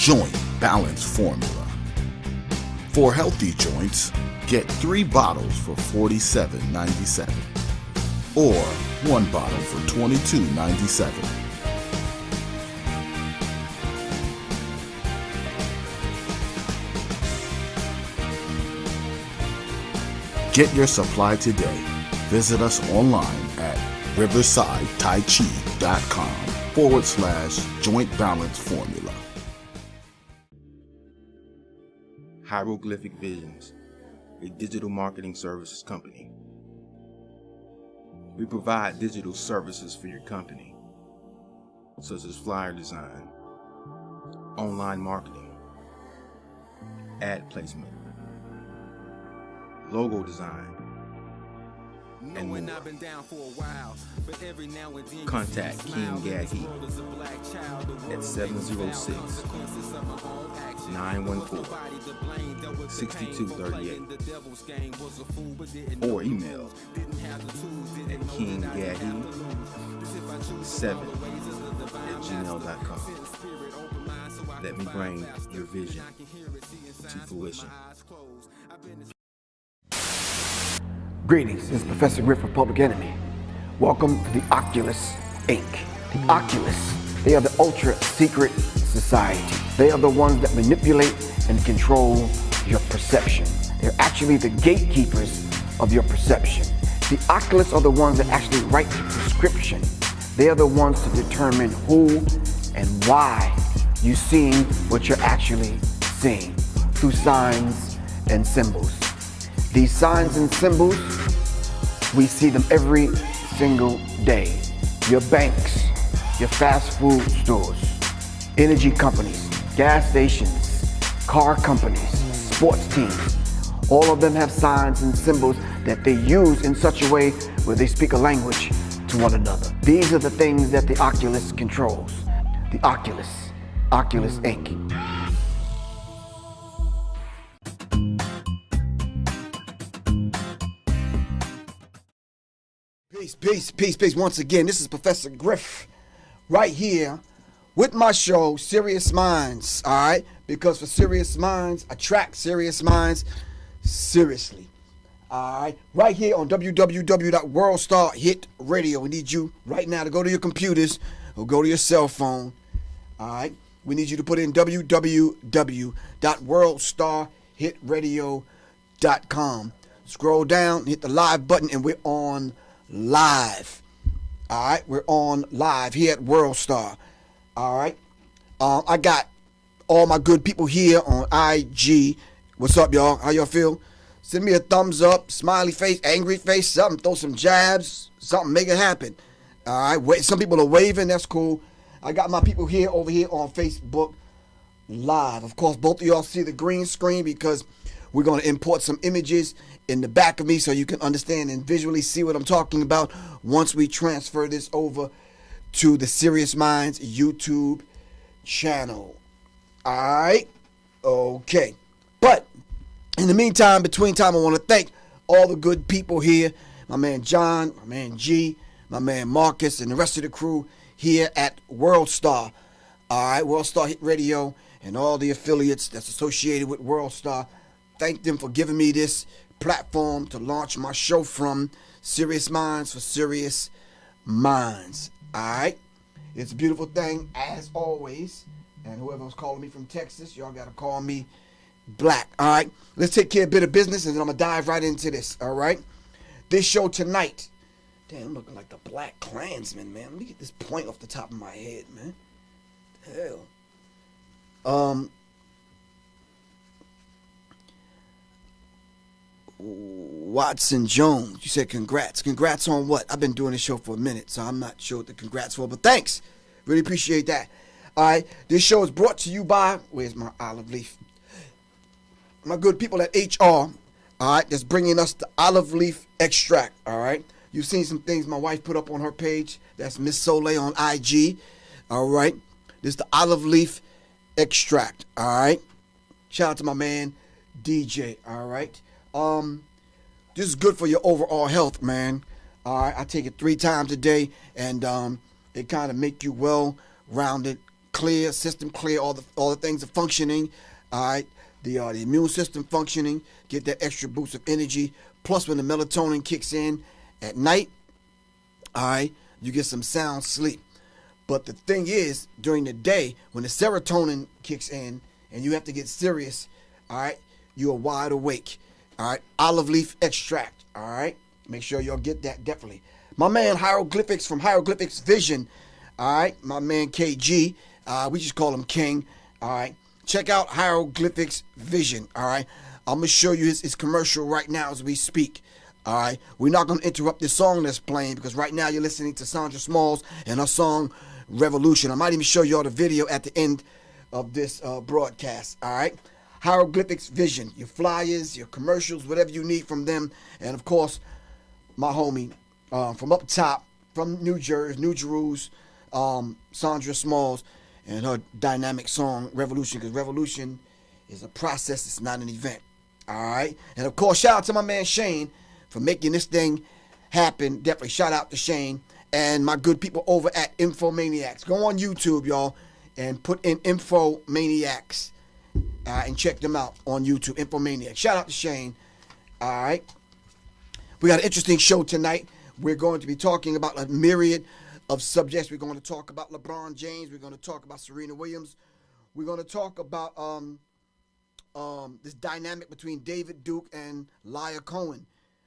Joint Balance Formula. For healthy joints, get 3 bottles for $47.97 or 1 bottle for $22.97. Get your supply today. Visit us online at riversideTaichi.com/joint balance formula. Hieroglyphic Visions, a digital marketing services company. We provide digital services for your company, such as flyer design, online marketing, ad placement, logo design, and more. Contact King Gaddy at 706-914-6238 or email at kinggaddy7@gmail.com. Let me bring your vision to fruition. Greetings, this is Professor Griff of Public Enemy. Welcome to the Oculus Inc. The Oculus, they are the ultra secret society. They are the ones that manipulate and control your perception. They're actually the gatekeepers of your perception. The Oculus are the ones that actually write the prescription. They are the ones to determine who and why you're seeing what you're actually seeing through signs and symbols. These signs and symbols, we see them every single day. Your banks, your fast food stores, energy companies, gas stations, car companies, sports teams, all of them have signs and symbols that they use in such a way where they speak a language to one another. These are the things that the Oculus controls. The Oculus Inc. Peace. Once again, this is Professor Griff right here with my show, Sirius Mindz, all right? Because for Sirius Mindz, attract Sirius Minds seriously, all right? Right here on www.worldstar hit radio. We need you right now to go to your computers or go to your cell phone, all right? We need you to put in www.worldstarhitradio.com. Scroll down, hit the live button, and we're on live. All right, we're on live here at WorldStar. All right, I got all my good people here on IG. What's up, y'all? How y'all feel? Send me a thumbs up, smiley face, angry face, something. Throw some jabs, something. Make it happen. All right. Some people are waving. That's cool. I got my people here over here on Facebook Live. Of course, both of y'all see the green screen because we're going to import some images in the back of me so you can understand and visually see what I'm talking about once we transfer this over to the Sirius Mindz YouTube channel. All right? Okay. But in the meantime, between time, I want to thank all the good people here. My man John, my man G, my man Marcus, and the rest of the crew here at WorldStar. All right? WorldStar Hit Radio and all the affiliates that's associated with WorldStar. Thank them for giving me this platform to launch my show from. Sirius Mindz for Sirius Mindz. Alright? It's a beautiful thing as always. And whoever was calling me from Texas, y'all gotta call me Black. Alright? Let's take care of a bit of business and then I'm gonna dive right into this. Alright? This show tonight. Damn, I'm looking like the Black Klansman, man. Let me get this point off the top of my head, man. Hell. Watson Jones, you said congrats. Congrats on what? I've been doing this show for a minute, so I'm not sure what the congrats for, but thanks. Really appreciate that. All right, this show is brought to you by, where's my olive leaf? My good people at HR, all right, that's bringing us the olive leaf extract, all right? You've seen some things my wife put up on her page. That's Miss Soleil on IG, all right? This is the olive leaf extract, all right? Shout out to my man, DJ, all right? This is good for your overall health, man. All right, I take it 3 times a day, and it kind of make you well-rounded, clear, system clear, all the things are functioning. All right, the immune system functioning, get that extra boost of energy. Plus, when the melatonin kicks in at night, all right, you get some sound sleep. But the thing is, during the day, when the serotonin kicks in and you have to get serious, all right, you are wide awake. All right, olive leaf extract. All right, make sure y'all get that definitely. My man Hieroglyphics from Hieroglyphics Vision. All right, my man KG. We just call him King. All right, check out Hieroglyphics Vision. All right, I'm gonna show you his commercial right now as we speak. All right, we're not gonna interrupt this song that's playing because right now you're listening to Sandra Smalls and her song Revolution. I might even show y'all the video at the end of this broadcast. All right, Hieroglyphics Vision, your flyers, your commercials, whatever you need from them, and of course, my homie from up top, from New Jerusalem, Sandra Smalls, and her dynamic song Revolution, because revolution is a process, it's not an event. All right, and of course, shout out to my man Shane for making this thing happen. Definitely shout out to Shane and my good people over at Infomaniacs. Go on YouTube, y'all, and put in Infomaniacs and check them out on YouTube. Infomaniacs. Shout out to Shane. All right. We got an interesting show tonight. We're going to be talking about a myriad of subjects. We're going to talk about LeBron James. We're going to talk about Serena Williams. We're going to talk about this dynamic between David Duke and Lya Cohen.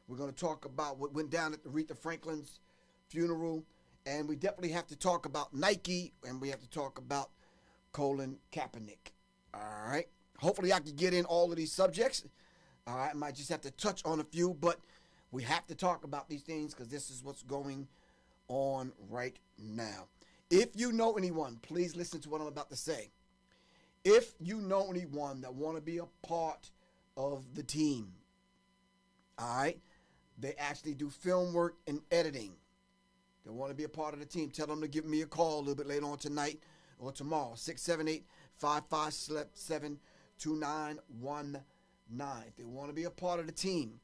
We're going to talk about what went down at Aretha Franklin's funeral. And we definitely have to talk about Nike, and we have to talk about Colin Kaepernick. All right. Hopefully I can get in all of these subjects. All right. I might just have to touch on a few, but we have to talk about these things because this is what's going on right now. If you know anyone, please listen to what I'm about to say. If you know anyone that want to be a part of the team, all right, they actually do film work and editing. They want to be a part of the team. Tell them to give me a call a little bit later on tonight or tomorrow. 678-557-2919. If they want to be a part of the team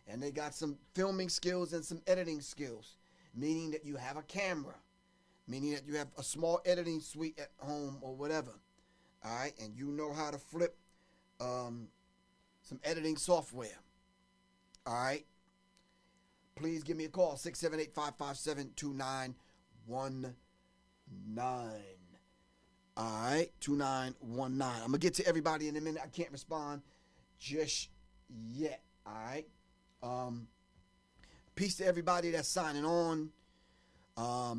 and they got some filming skills and some editing skills, meaning that you have a camera, meaning that you have a small editing suite at home or whatever, all right, and you know how to flip some editing software, all right, please give me a call, 678-557-2919. All right, 2919. I'm going to get to everybody in a minute. I can't respond just yet, all right? Peace to everybody that's signing on. I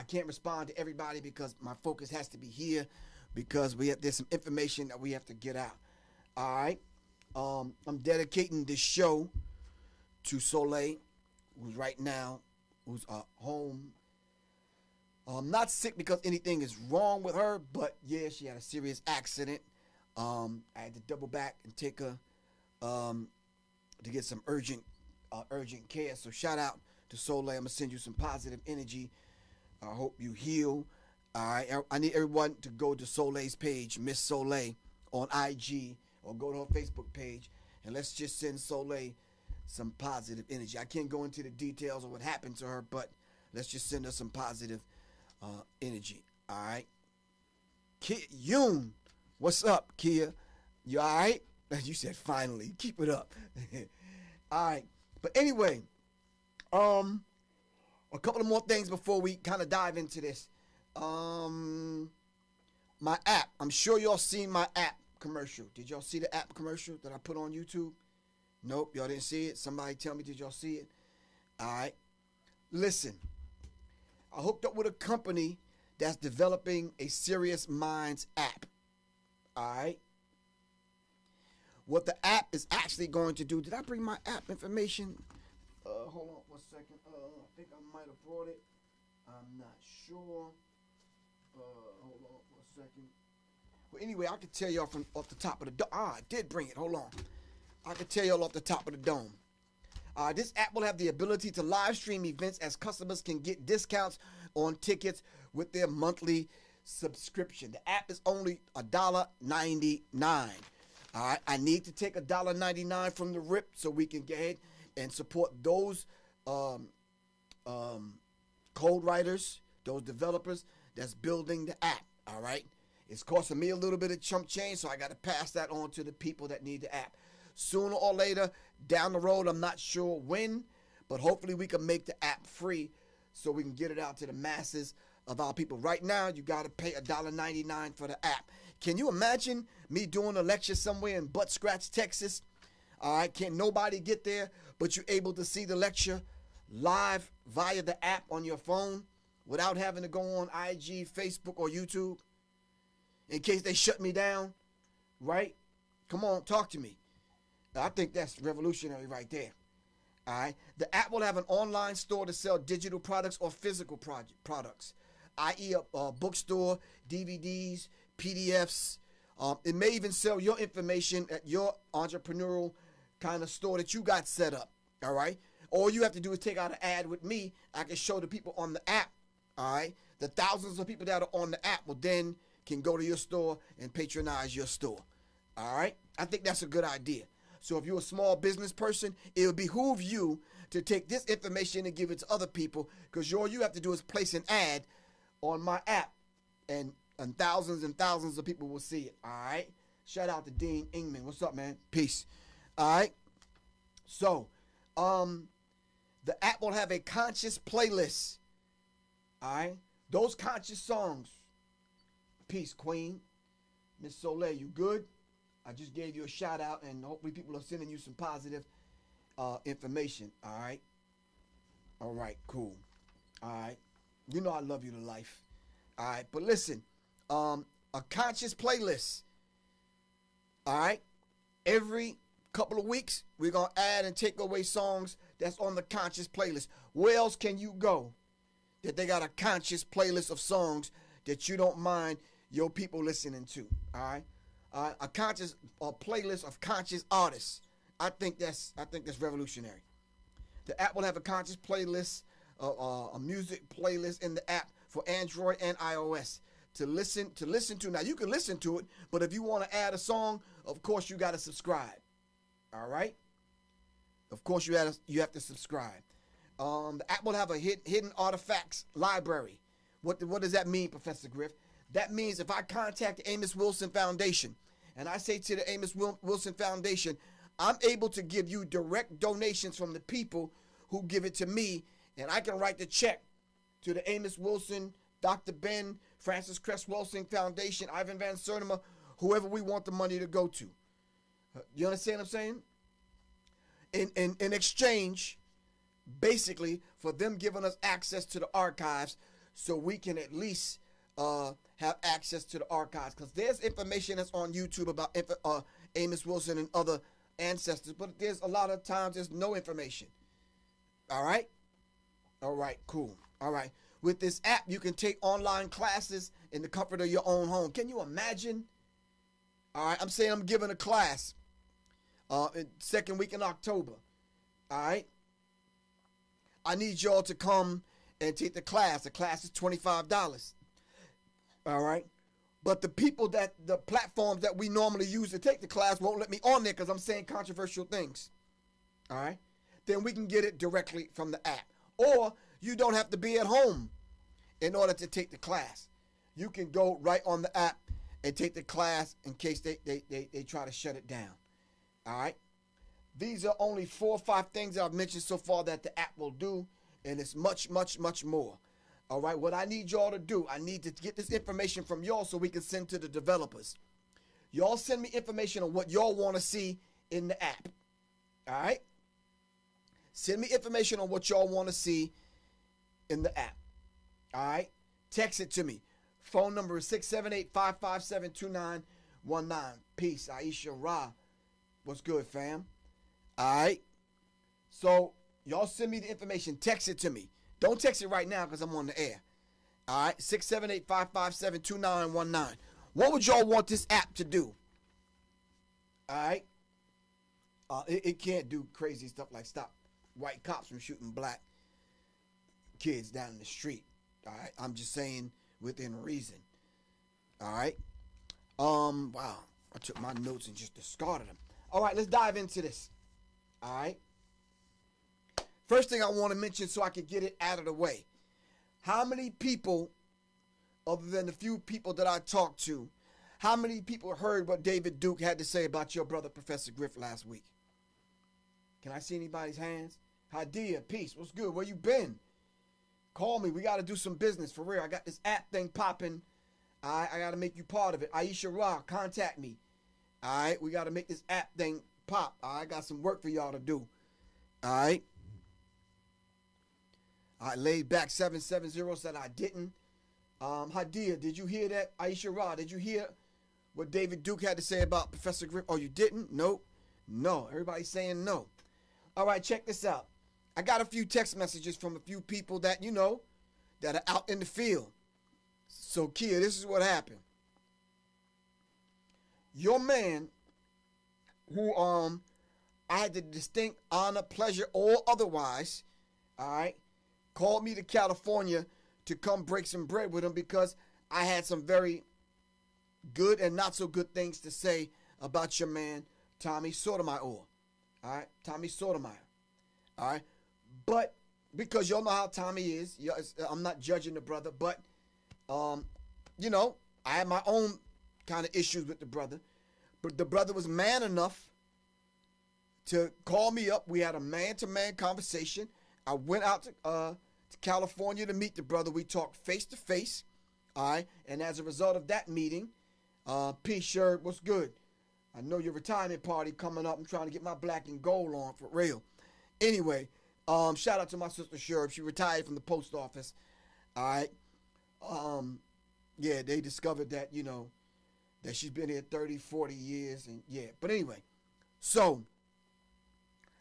can't respond to everybody because my focus has to be here because there's some information that we have to get out, all right? I'm dedicating this show to Soleil, who's right now, who's home. Not sick because anything is wrong with her, but yeah, she had a serious accident. I had to double back and take her to get some urgent care. So shout out to Soleil. I'm gonna send you some positive energy. I hope you heal. All right, I need everyone to go to Soleil's page, Miss Soleil, on IG, or go to her Facebook page, and let's just send Soleil some positive energy. I can't go into the details of what happened to her, but let's just send her some positive energy. All right. Kia Yoon, what's up, Kia? You all right? You said finally. Keep it up. All right. But anyway, a couple of more things before we kind of dive into this. My app. I'm sure y'all seen my app commercial. Did y'all see the app commercial that I put on YouTube? Nope, y'all didn't see it. Somebody tell me, did y'all see it? All right. Listen, I hooked up with a company that's developing a Sirius Mindz app. All right. What the app is actually going to do, did I bring my app information? Hold on for a second. I think I might have brought it. I'm not sure. Hold on for a second. Well, anyway, I could tell y'all from off the top of the dome. I did bring it. Hold on. I could tell y'all off the top of the dome. This app will have the ability to live stream events as customers can get discounts on tickets with their monthly subscription. The app is only $1.99. All right, I need to take $1.99 from the rip so we can go ahead and support those code writers, those developers that's building the app. All right. It's costing me a little bit of chump change, so I got to pass that on to the people that need the app. Sooner or later, down the road, I'm not sure when, but hopefully we can make the app free so we can get it out to the masses of our people. Right now, you got to pay $1.99 for the app. Can you imagine me doing a lecture somewhere in Butt Scratch, Texas? All right, can't nobody get there, but you're able to see the lecture live via the app on your phone without having to go on IG, Facebook, or YouTube in case they shut me down, right? Come on, talk to me. I think that's revolutionary right there. All right. The app will have an online store to sell digital products or physical products, i.e. a bookstore, DVDs, PDFs. It may even sell your information at your entrepreneurial kind of store that you got set up. All right. All you have to do is take out an ad with me. I can show the people on the app. All right. The thousands of people that are on the app will then can go to your store and patronize your store. All right. I think that's a good idea. So if you're a small business person, it would behoove you to take this information and give it to other people, because all you have to do is place an ad on my app and thousands of people will see it. All right. Shout out to Dean Ingman. What's up, man? Peace. All right. So, the app will have a conscious playlist. All right. Those conscious songs. Peace, Queen. Miss Soleil, you good? I just gave you a shout out, and hopefully people are sending you some positive information. All right. All right. Cool. All right. You know I love you to life. All right. But listen, a conscious playlist. All right. Every couple of weeks, we're going to add and take away songs that's on the conscious playlist. Where else can you go that they got a conscious playlist of songs that you don't mind your people listening to? All right. A conscious playlist of conscious artists. I think that's revolutionary. The app will have a conscious playlist, a music playlist in the app for Android and iOS to listen to. Now you can listen to it, but if you want to add a song, of course you got to subscribe. All right. Of course you have to subscribe. The app will have a hidden artifacts library. What does that mean, Professor Griff? That means if I contact the Amos Wilson Foundation and I say to the Amos Wilson Foundation, I'm able to give you direct donations from the people who give it to me, and I can write the check to the Amos Wilson, Dr. Ben, Francis Cress Wilson Foundation, Ivan Van Sertima, whoever we want the money to go to. You understand what I'm saying? In exchange, basically, for them giving us access to the archives so we can at least have access to the archives, because there's information that's on YouTube about Amos Wilson and other ancestors, but there's a lot of times there's no information. All right. Cool. All right. With this app, you can take online classes in the comfort of your own home. Can you imagine? All right. I'm saying I'm giving a class second week in October. All right. I need y'all to come and take the class. The class is $25. All right. But the platforms that we normally use to take the class won't let me on there because I'm saying controversial things. All right. Then we can get it directly from the app. Or you don't have to be at home in order to take the class. You can go right on the app and take the class in case they try to shut it down. All right. These are only 4 or 5 things that I've mentioned so far that the app will do. And it's much, much, much more. All right, what I need y'all to do, I need to get this information from y'all so we can send to the developers. Y'all send me information on what y'all want to see in the app. All right? Send me information on what y'all want to see in the app. All right? Text it to me. Phone number is 678-557-2919. Peace. Aisha Ra. What's good, fam? All right? So, y'all send me the information. Text it to me. Don't text it right now because I'm on the air. All right, 678-557-2919. What would y'all want this app to do? All right. It can't do crazy stuff like stop white cops from shooting black kids down in the street. All right. I'm just saying within reason. All right. Wow. I took my notes and just discarded them. All right, let's dive into this. All right. First thing I want to mention so I can get it out of the way. How many people other than the few people that I talked to, how many people heard what David Duke had to say about your brother, Professor Griff, last week? Can I see anybody's hands? Hadia, peace. What's good? Where you been? Call me. We got to do some business for real. I got this app thing popping. I got to make you part of it. Aisha Ra, contact me. All right, we got to make this app thing pop. I got some work for y'all to do. All right. I laid back 770 said I didn't. Hadia, did you hear that? Aisha Ra, did you hear what David Duke had to say about Professor Griff? Oh, you didn't? Nope. No. Everybody's saying no. All right, check this out. I got a few text messages from a few people that, you know, that are out in the field. So, Kia, this is what happened. Your man, who I had the distinct honor, pleasure, or otherwise, all right, called me to California to come break some bread with him because I had some very good and not so good things to say about your man, Tommy Sotomayor. All right, Tommy Sotomayor. All right, but because y'all know how Tommy is, I'm not judging the brother, but you know, I had my own kind of issues with the brother, but the brother was man enough to call me up. We had a man-to-man conversation. I went out to California to meet the brother. We talked face to face. All right, and as a result of that meeting, P. Shirt, what's good? I know your retirement party coming up. I'm trying to get my black and gold on for real. Anyway, shout out to my sister Sherb. She retired from the post office. All right. Yeah, they discovered that, you know, that she's been here 30, 40 years. And yeah, but anyway, so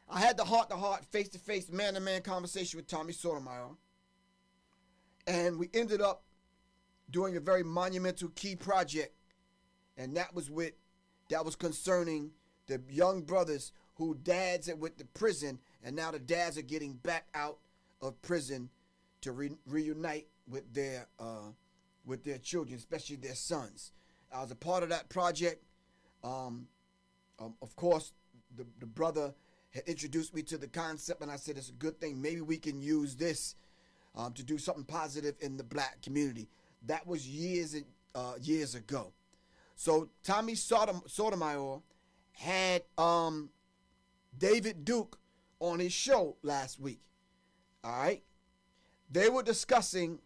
I had the heart-to-heart, face-to-face, man-to-man conversation with Tommy Sotomayor. And we ended up doing a very monumental key project. And that was concerning the young brothers who dads had went to prison, and now the dads are getting back out of prison to reunite with their children, especially their sons. I was a part of that project. Of course, the brother had introduced me to the concept, and I said it's a good thing. Maybe we can use this to do something positive in the black community. That was years ago. So Tommy Sotomayor had David Duke on his show last week. All right. They were discussing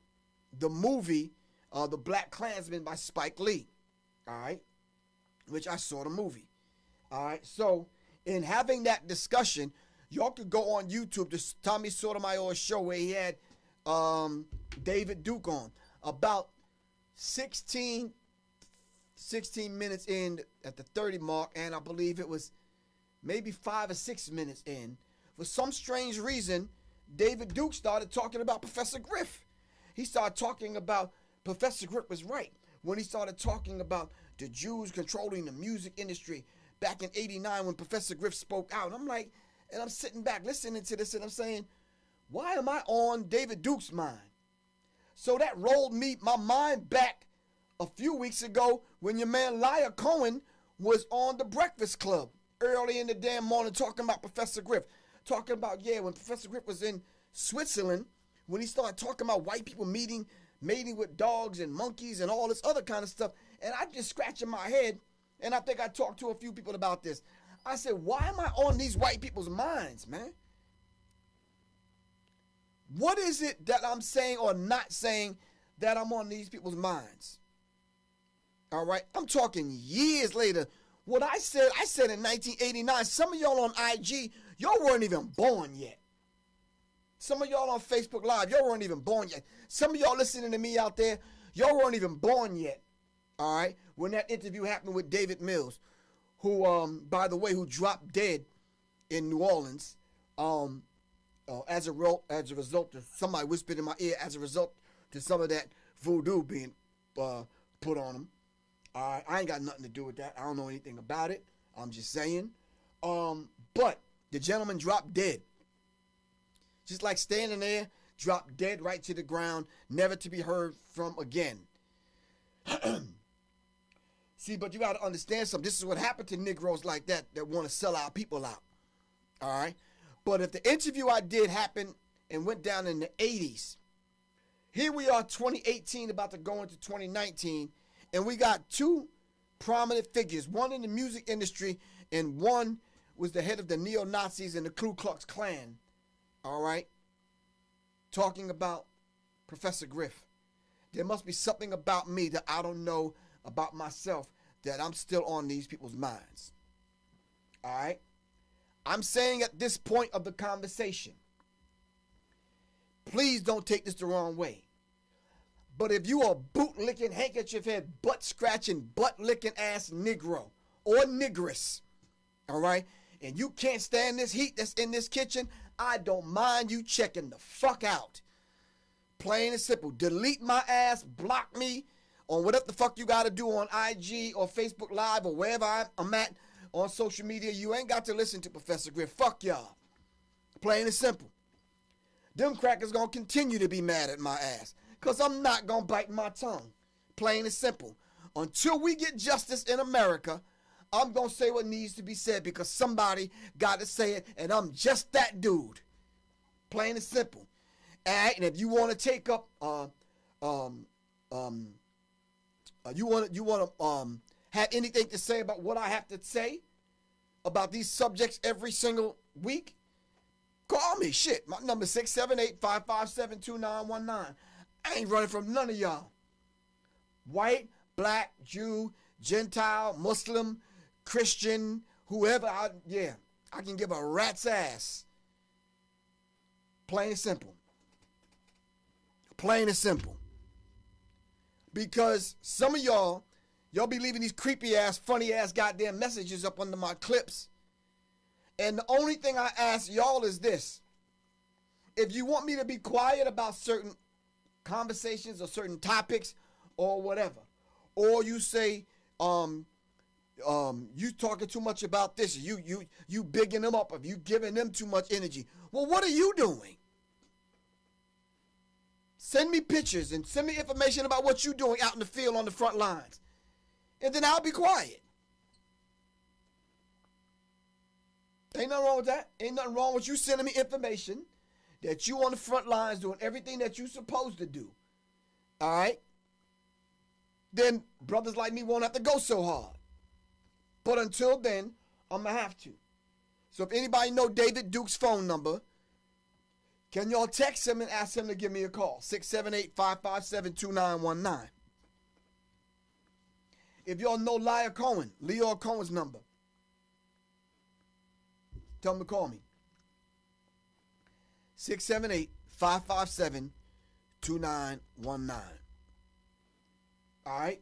the movie The Black Klansman by Spike Lee. All right. Which I saw the movie. All right. So in having that discussion, y'all could go on YouTube to Tommy Sotomayor's show where he had David Duke on. About 16 minutes in at the 30 mark, and I believe it was maybe 5 or 6 minutes in. For some strange reason, David Duke started talking about Professor Griff. He started talking about Professor Griff was right when he started talking about the Jews controlling the music industry back in '89 when Professor Griff spoke out. And I'm like, and I'm sitting back listening to this, and I'm saying, why am I on David Duke's mind? So that rolled my mind back a few weeks ago when your man Lyle Cohen was on the Breakfast Club early in the damn morning talking about Professor Griff. Talking about, when Professor Griff was in Switzerland, when he started talking about white people mating with dogs and monkeys and all this other kind of stuff. And I just scratching my head, and I think I talked to a few people about this. I said, why am I on these white people's minds, man? What is it that I'm saying or not saying that I'm on these people's minds? All right, I'm talking years later. What I said in 1989. Some of y'all on IG, y'all weren't even born yet. Some of y'all on Facebook Live, y'all weren't even born yet. Some of y'all listening to me out there, y'all weren't even born yet. All right, when that interview happened with David Mills, who, by the way, who dropped dead in New Orleans, as a result of somebody whispered in my ear, as a result to some of that voodoo being put on him. I ain't got nothing to do with that. I don't know anything about it. I'm just saying. But the gentleman dropped dead. Just like standing there, dropped dead right to the ground, never to be heard from again. See, but you got to understand something. This is what happened to Negroes like that want to sell our people out. All right? But if the interview I did happened and went down in the 80s, Here we are, 2018, about to go into 2019, and we got two prominent figures, one in the music industry and one was the head of the neo-Nazis and the Ku Klux Klan, all right, talking about Professor Griff. There must be something about me that I don't know about myself that I'm still on these people's minds. All right? I'm saying at this point of the conversation, please don't take this the wrong way. But if you are boot-licking, handkerchief-head, butt-scratching, butt-licking ass Negro or Negress, all right, and you can't stand this heat that's in this kitchen, I don't mind you checking the fuck out. Plain and simple. Delete my ass, block me on whatever the fuck you got to do on IG or Facebook Live or wherever I'm at on social media. You ain't got to listen to Professor Griff. Fuck y'all. Plain and simple. Them crackers going to continue to be mad at my ass because I'm not going to bite my tongue. Plain and simple. Until we get justice in America, I'm going to say what needs to be said because somebody got to say it, and I'm just that dude. Plain and simple. All right, and if you want to take up, you want to have anything to say about what I have to say about these subjects every single week, call me. Shit, my number 678-557-2919. I ain't running from none of y'all. White, black, Jew, Gentile, Muslim, Christian, whoever. I can give a rat's ass. Plain and simple. Plain and simple. Because some of y'all be leaving these creepy ass, funny ass goddamn messages up under my clips. And the only thing I ask y'all is this. If you want me to be quiet about certain conversations or certain topics or whatever, or you say, you talking too much about this, you bigging them up, if you giving them too much energy, well, what are you doing? Send me pictures and send me information about what you're doing out in the field on the front lines. And then I'll be quiet. Ain't nothing wrong with that. Ain't nothing wrong with you sending me information that you on the front lines doing everything that you're supposed to do. All right? Then brothers like me won't have to go so hard. But until then, I'm going to have to. So if anybody know David Duke's phone number, can y'all text him and ask him to give me a call? 678-557-2919. If y'all know Leah Cohen's number, tell him to call me. 678-557-2919. All right?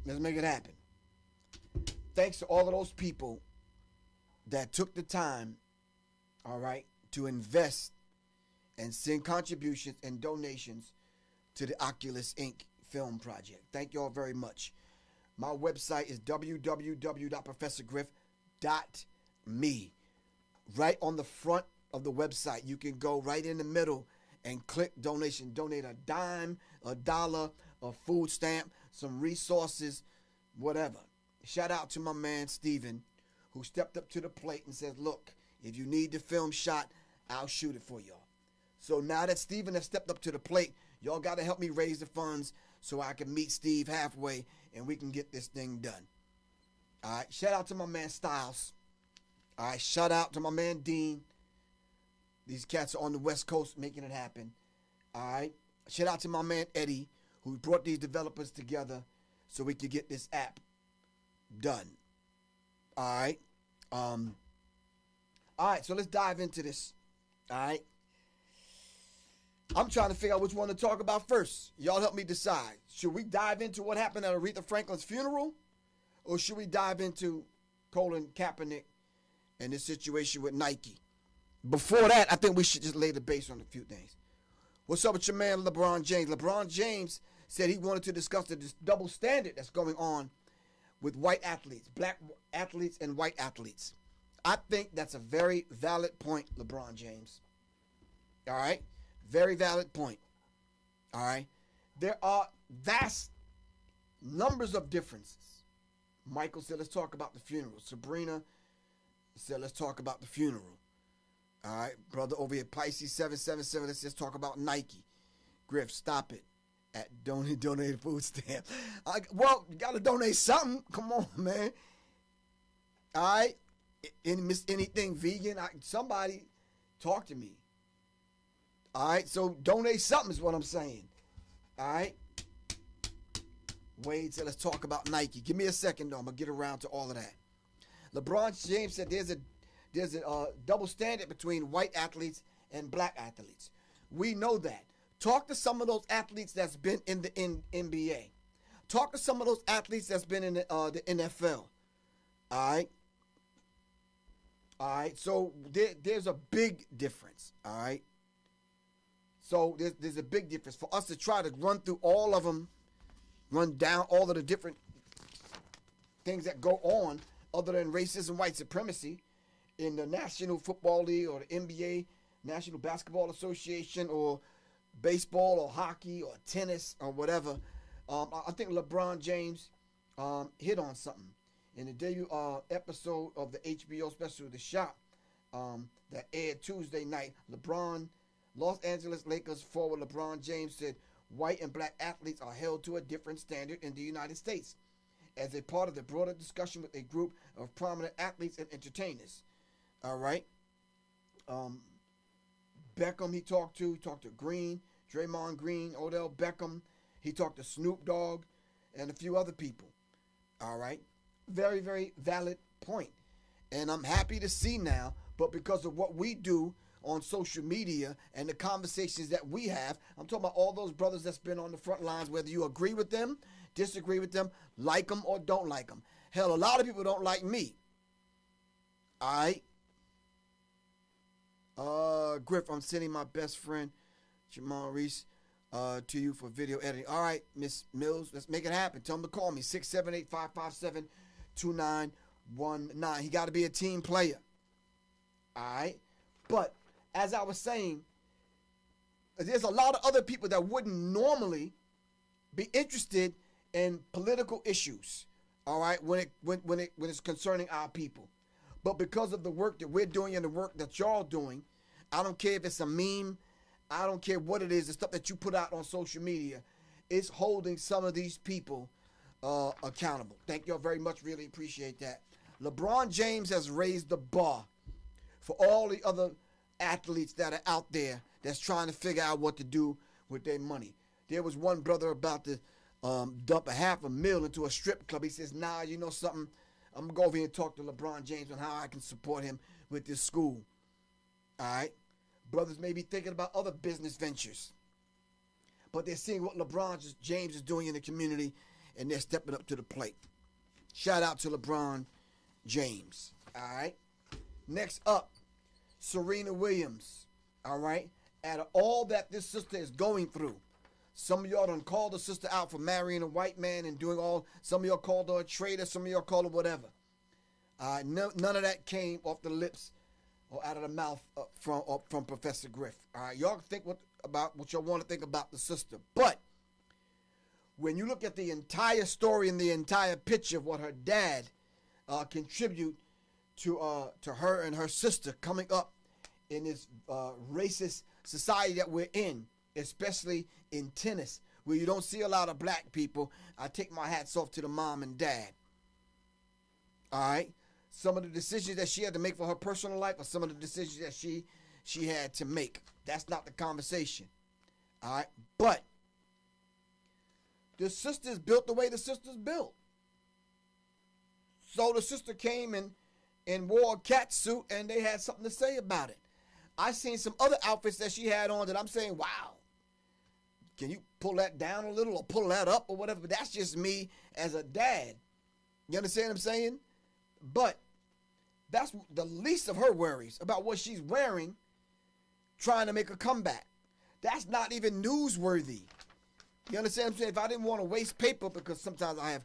Let's make it happen. Thanks to all of those people that took the time, all right, to invest and send contributions and donations to the Oculus Inc. film project. Thank you all very much. My website is www.professorgriff.me. Right on the front of the website, you can go right in the middle and click donation. Donate a dime, a dollar, a food stamp, some resources, whatever. Shout out to my man Steven, who stepped up to the plate and said, look, if you need the film shot, I'll shoot it for y'all. So now that Steven has stepped up to the plate, y'all got to help me raise the funds so I can meet Steve halfway and we can get this thing done. All right. Shout out to my man Styles. All right. Shout out to my man Dean. These cats are on the West Coast making it happen. All right. Shout out to my man Eddie, who brought these developers together so we could get this app done. All right. All right. So let's dive into this. All right. I'm trying to figure out which one to talk about first. Y'all help me decide. Should we dive into what happened at Aretha Franklin's funeral? Or should we dive into Colin Kaepernick and this situation with Nike? Before that, I think we should just lay the base on a few things. What's up with your man LeBron James? LeBron James said he wanted to discuss the double standard that's going on with white athletes, black athletes and white athletes. I think that's a very valid point, LeBron James. All right? Very valid point. All right? There are vast numbers of differences. Michael said, let's talk about the funeral. Sabrina said, let's talk about the funeral. All right? Brother over here, Pisces 777, let's just talk about Nike. Griff, stop it. At donate food stamp. Well, you got to donate something. Come on, man. All right. Anything vegan? Somebody talk to me. All right. So donate something is what I'm saying. All right. Wait till let's talk about Nike. Give me a second, though. I'm gonna get around to all of that. LeBron James said there's a double standard between white athletes and black athletes. We know that. Talk to some of those athletes that's been in the NBA. Talk to some of those athletes that's been in the NFL. All right. All right. So there's a big difference. All right. So there's a big difference. For us to try to run through all of them, run down all of the different things that go on other than racism, white supremacy in the National Football League or the NBA, National Basketball Association, or baseball or hockey or tennis or whatever. I think LeBron James hit on something in the debut episode of the HBO special The Shop that aired Tuesday night. Los Angeles Lakers forward LeBron James said white and black athletes are held to a different standard in the United States as a part of the broader discussion with a group of prominent athletes and entertainers. All right. Beckham he talked to Green, Draymond Green, Odell Beckham. He talked to Snoop Dogg and a few other people. All right. Very, very valid point. And I'm happy to see now, but because of what we do on social media and the conversations that we have, I'm talking about all those brothers that's been on the front lines, whether you agree with them, disagree with them, like them, or don't like them. Hell, a lot of people don't like me. All right. Griff, I'm sending my best friend, Jamal Reese, to you for video editing. All right, Miss Mills, let's make it happen. Tell him to call me, 678-557-2919. He got to be a team player. All right. But as I was saying, there's a lot of other people that wouldn't normally be interested in political issues. All right, when it's concerning our people. But because of the work that we're doing and the work that y'all doing, I don't care if it's a meme, I don't care what it is, the stuff that you put out on social media, it's holding some of these people accountable. Thank y'all very much. Really appreciate that. LeBron James has raised the bar for all the other athletes that are out there that's trying to figure out what to do with their money. There was one brother about to dump $500,000 into a strip club. He says, nah, you know something? I'm going to go over here and talk to LeBron James on how I can support him with this school. All right? Brothers may be thinking about other business ventures, but they're seeing what LeBron James is doing in the community, and they're stepping up to the plate. Shout out to LeBron James. All right? Next up, Serena Williams. All right? Out of all that this sister is going through, some of y'all done called the sister out for marrying a white man and doing all. Some of y'all called her a traitor. Some of y'all called her whatever. None of that came off the lips or out of the mouth from Professor Griff. All right, y'all think about what y'all want to think about the sister. But when you look at the entire story and the entire picture of what her dad contribute to her and her sister coming up in this racist society that we're in, especially in tennis, where you don't see a lot of black people, I take my hats off to the mom and dad. All right? Some of the decisions that she had to make for her personal life or some of the decisions that she had to make. That's not the conversation. All right? But the sister's built the way the sister's built. So the sister came and wore a cat suit and they had something to say about it. I seen some other outfits that she had on that I'm saying, wow. Can you pull that down a little or pull that up or whatever? But that's just me as a dad. You understand what I'm saying? But that's the least of her worries about what she's wearing, trying to make a comeback. That's not even newsworthy. You understand what I'm saying? If I didn't want to waste paper, because sometimes I have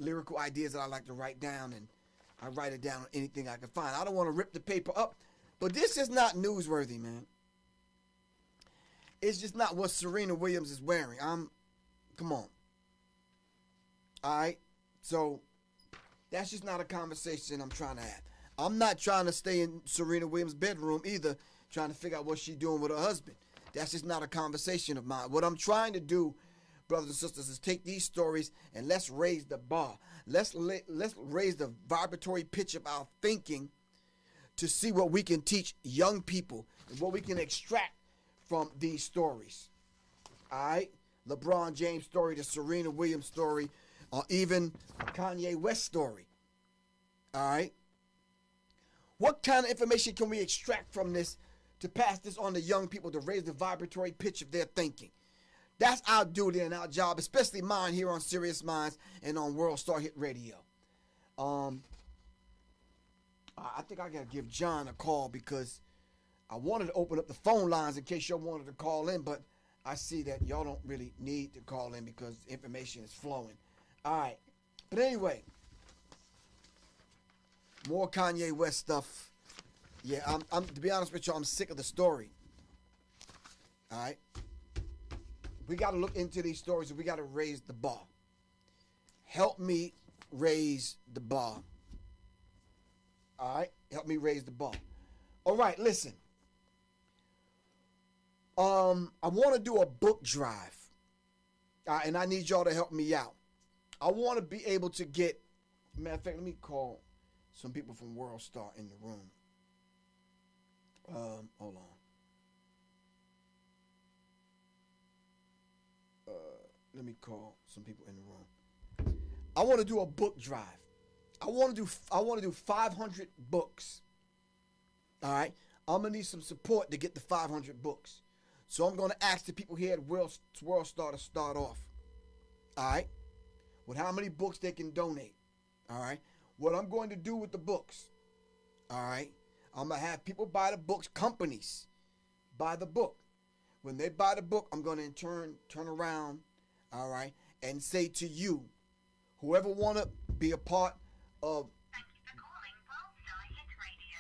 lyrical ideas that I like to write down, and I write it down on anything I can find. I don't want to rip the paper up. But this is not newsworthy, man. It's just not what Serena Williams is wearing. Come on. All right? So, that's just not a conversation I'm trying to have. I'm not trying to stay in Serena Williams' bedroom either, trying to figure out what she's doing with her husband. That's just not a conversation of mine. What I'm trying to do, brothers and sisters, is take these stories and let's raise the bar. Let's raise the vibratory pitch of our thinking to see what we can teach young people and what we can extract from these stories. All right? LeBron James story, the Serena Williams story, or even a Kanye West story. All right? What kind of information can we extract from this to pass this on to young people to raise the vibratory pitch of their thinking? That's our duty and our job, especially mine here on Sirius Mindz and on World Star Hit Radio. I think I got to give John a call because I wanted to open up the phone lines in case y'all wanted to call in, but I see that y'all don't really need to call in because information is flowing. All right. But anyway, more Kanye West stuff. Yeah, I'm to be honest with y'all, I'm sick of the story. All right. We got to look into these stories and we got to raise the bar. Help me raise the bar. All right, help me raise the bar. All right, listen. I want to do a book drive, and I need y'all to help me out. I want to be able to get. Matter of fact, let me call some people from World Star in the room. Hold on. Let me call some people in the room. I want to do a book drive. I want to do 500 books. All right. I'm gonna need some support to get the 500 books. So I'm gonna ask the people here at World Star to start off. All right. With how many books they can donate. All right. What I'm going to do with the books. All right. I'm gonna have people buy the books. Companies buy the book. When they buy the book, I'm gonna in turn turn around. All right. And say to you, whoever wanna be a part of. Thank you for calling World Star Hit Radio.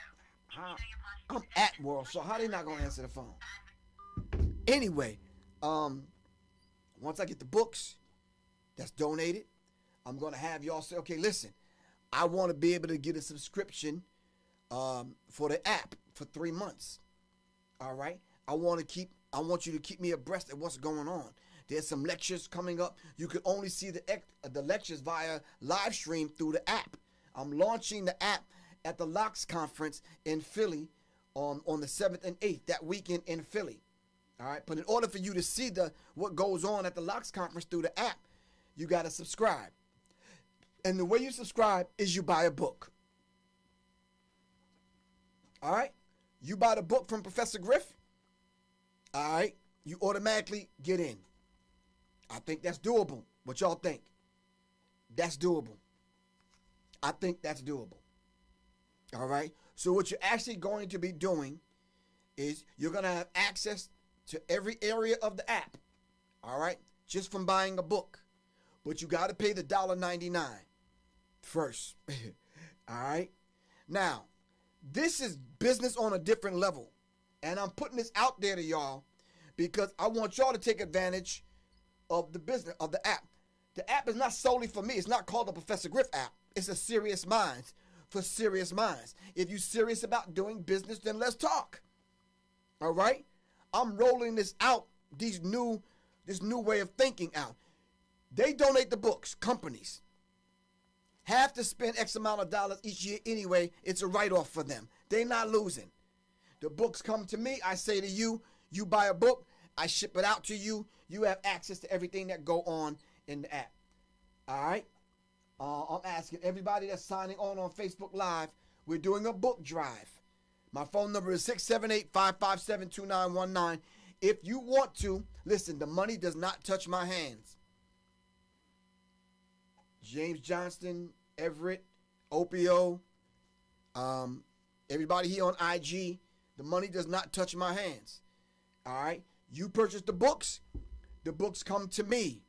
I'm at World Star. How they not gonna answer the phone? Anyway, once I get the books that's donated, I'm gonna have y'all say, okay, listen, I want to be able to get a subscription for the app for 3 months. All right. I want you to keep me abreast of what's going on. There's some lectures coming up. You can only see the lectures via live stream through the app. I'm launching the app at the Locks Conference in Philly on the 7th and 8th, that weekend in Philly. All right. But in order for you to see what goes on at the Locks Conference through the app, you got to subscribe. And the way you subscribe is you buy a book. All right. You buy the book from Professor Griff. All right. You automatically get in. I think that's doable. What y'all think? That's doable. I think that's doable. All right. So what you're actually going to be doing is you're going to have access to every area of the app. All right. Just from buying a book. But you got to pay the $1.99 first. All right. Now, this is business on a different level. And I'm putting this out there to y'all because I want y'all to take advantage of the business of the app. The app is not solely for me. It's not called the Professor Griff app. It's a Sirius Mindz for Sirius Mindz. If you're serious about doing business, then let's talk. All right? I'm rolling this out, this new way of thinking out. They donate the books, companies. Have to spend X amount of dollars each year anyway. It's a write-off for them. They're not losing. The books come to me. I say to you, you buy a book. I ship it out to you. You have access to everything that go on in the app. All right? I'm asking everybody that's signing on Facebook Live. We're doing a book drive. My phone number is 678-557-2919. If you want to, listen, the money does not touch my hands. James Johnston, Everett, Opio, everybody here on IG, the money does not touch my hands. All right? You purchase the books come to me.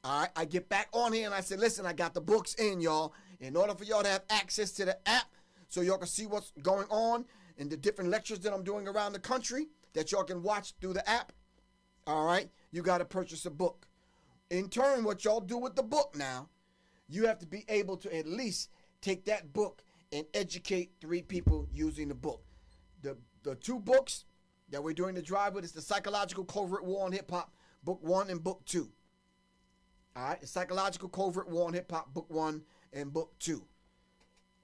All right? I get back on here and I say, listen, I got the books in, y'all. In order for y'all to have access to the app so y'all can see what's going on and the different lectures that I'm doing around the country that y'all can watch through the app, all right, you got to purchase a book. In turn, what y'all do with the book now, you have to be able to at least take that book and educate 3 people using the book. The 2 books, that we're doing the drive with is the Psychological Covert War on Hip Hop, Book 1 and Book 2. All right, the Psychological Covert War on Hip Hop, Book 1 and Book 2.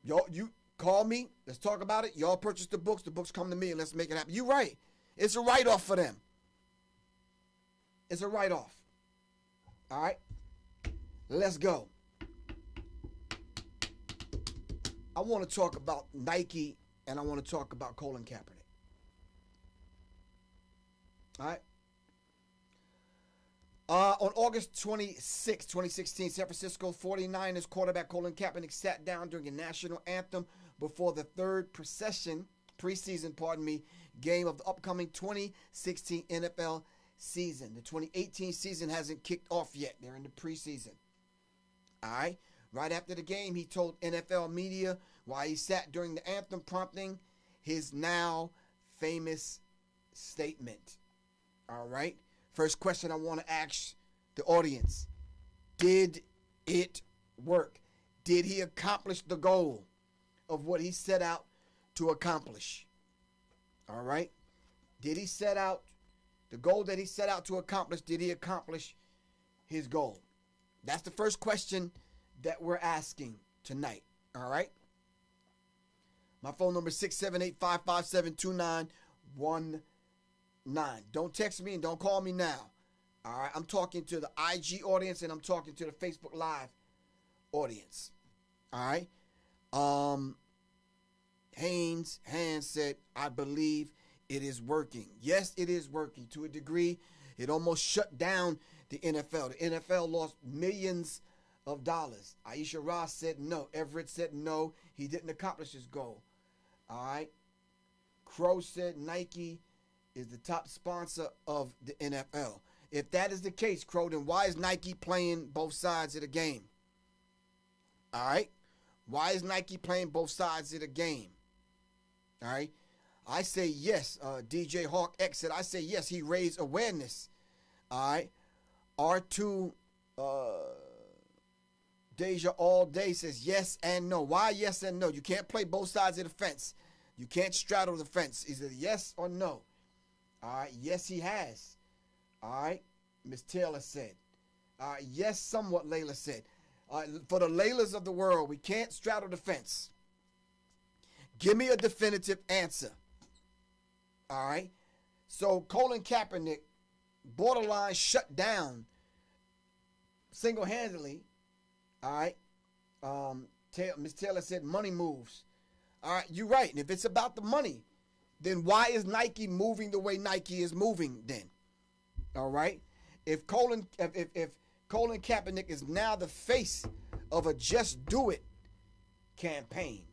Y'all, you call me. Let's talk about it. Y'all purchase the books. The books come to me, and let's make it happen. You're right. It's a write-off for them. It's a write-off. All right, let's go. I want to talk about Nike, and I want to talk about Colin Kaepernick. All right. On August 26, 2016, San Francisco 49ers quarterback Colin Kaepernick sat down during a national anthem before the third preseason game of the upcoming 2016 NFL season. The 2018 season hasn't kicked off yet. They're in the preseason. All right. Right after the game, he told NFL media why he sat during the anthem, prompting his now famous statement. All right. First question I want to ask the audience. Did it work? Did he accomplish the goal of what he set out to accomplish? All right. Did he set out the goal that he set out to accomplish? Did he accomplish his goal? That's the first question that we're asking tonight. All right. My phone number is 678-557-2919. Don't text me and don't call me now. All right. I'm talking to the IG audience and I'm talking to the Facebook Live audience. All right. Hans said, I believe it is working. Yes, it is working to a degree. It almost shut down the NFL. The NFL lost millions of dollars. Aisha Ross said no. Everett said no. He didn't accomplish his goal. All right. Crow said Nike is the top sponsor of the NFL. If that is the case, Crow, then why is Nike playing both sides of the game? All right. Why is Nike playing both sides of the game? All right. I say yes. DJ Hawk X said, I say yes. He raised awareness. All right. R2 Deja all day says yes and no. Why yes and no? You can't play both sides of the fence. You can't straddle the fence. Is it yes or no? All right. Yes, he has. All right. Miss Taylor said. All right. Yes, somewhat, Layla said. For the Laylas of the world, we can't straddle the fence. Give me a definitive answer. All right. So Colin Kaepernick borderline shut down single-handedly. All right. Miss Taylor said money moves. All right. You're right. And if it's about the money, then why is Nike moving the way Nike is moving then? All right. If Colin Kaepernick is now the face of a Just Do It campaign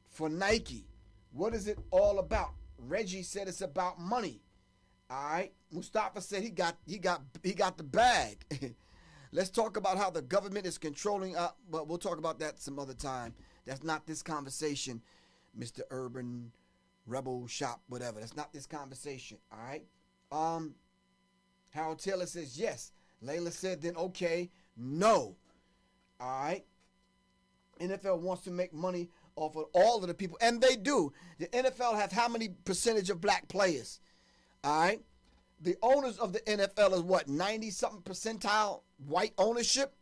for Nike, what is it all about? Reggie said it's about money. All right. Mustafa said he got the bag. Let's talk about how the government is controlling. But we'll talk about that some other time. That's not this conversation, Mr. Urban Rebel Shop, whatever. That's not this conversation. All right. Harold Taylor says yes. Layla said then okay, no. All right. NFL wants to make money off of all of the people, and they do. The NFL have how many percentage of black players? All right. The owners of the NFL is what, 90-something percentile white ownership?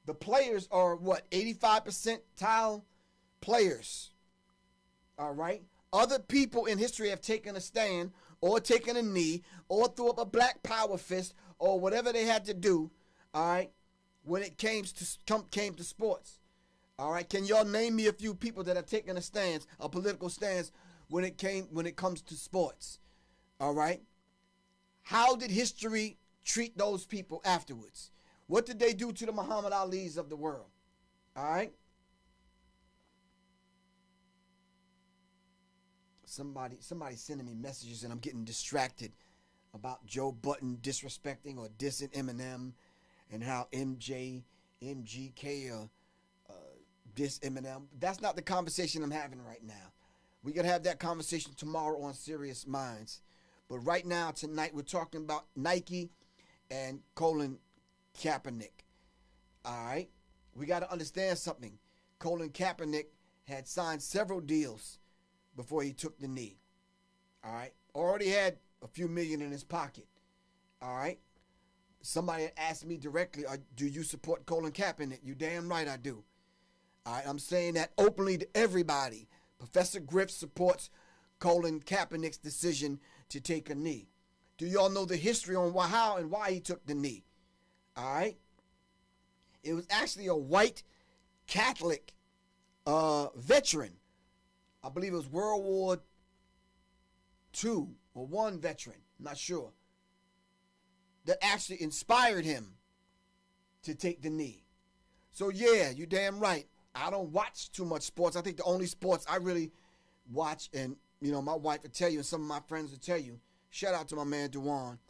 The players are what, 85 percentile players? All right. Other people in history have taken a stand or taken a knee or threw up a black power fist or whatever they had to do, all right, when it came to sports. All right. Can y'all name me a few people that have taken a stance, a political stance when it comes to sports? All right. How did history treat those people afterwards? What did they do to the Muhammad Alis of the world? All right. Somebody sending me messages and I'm getting distracted about Joe Budden disrespecting or dissing Eminem and how MGK diss Eminem. That's not the conversation I'm having right now. We're going to have that conversation tomorrow on Sirius Mindz. But right now, tonight, we're talking about Nike and Colin Kaepernick. All right? We got to understand something. Colin Kaepernick had signed several deals before he took the knee. All right? already had a few million in his pocket. All right. Somebody asked me directly, do you support Colin Kaepernick? You damn right I do. All right. I'm saying that openly to everybody. Professor Griff supports Colin Kaepernick's decision to take a knee. Do y'all know the history on how and why he took the knee? All right. It was actually a white Catholic veteran. I believe it was World War II or I veteran. I'm not sure. That actually inspired him to take the knee. So yeah, you damn right. I don't watch too much sports. I think the only sports I really watch, and you know, my wife will tell you, and some of my friends will tell you, shout out to my man Dewan.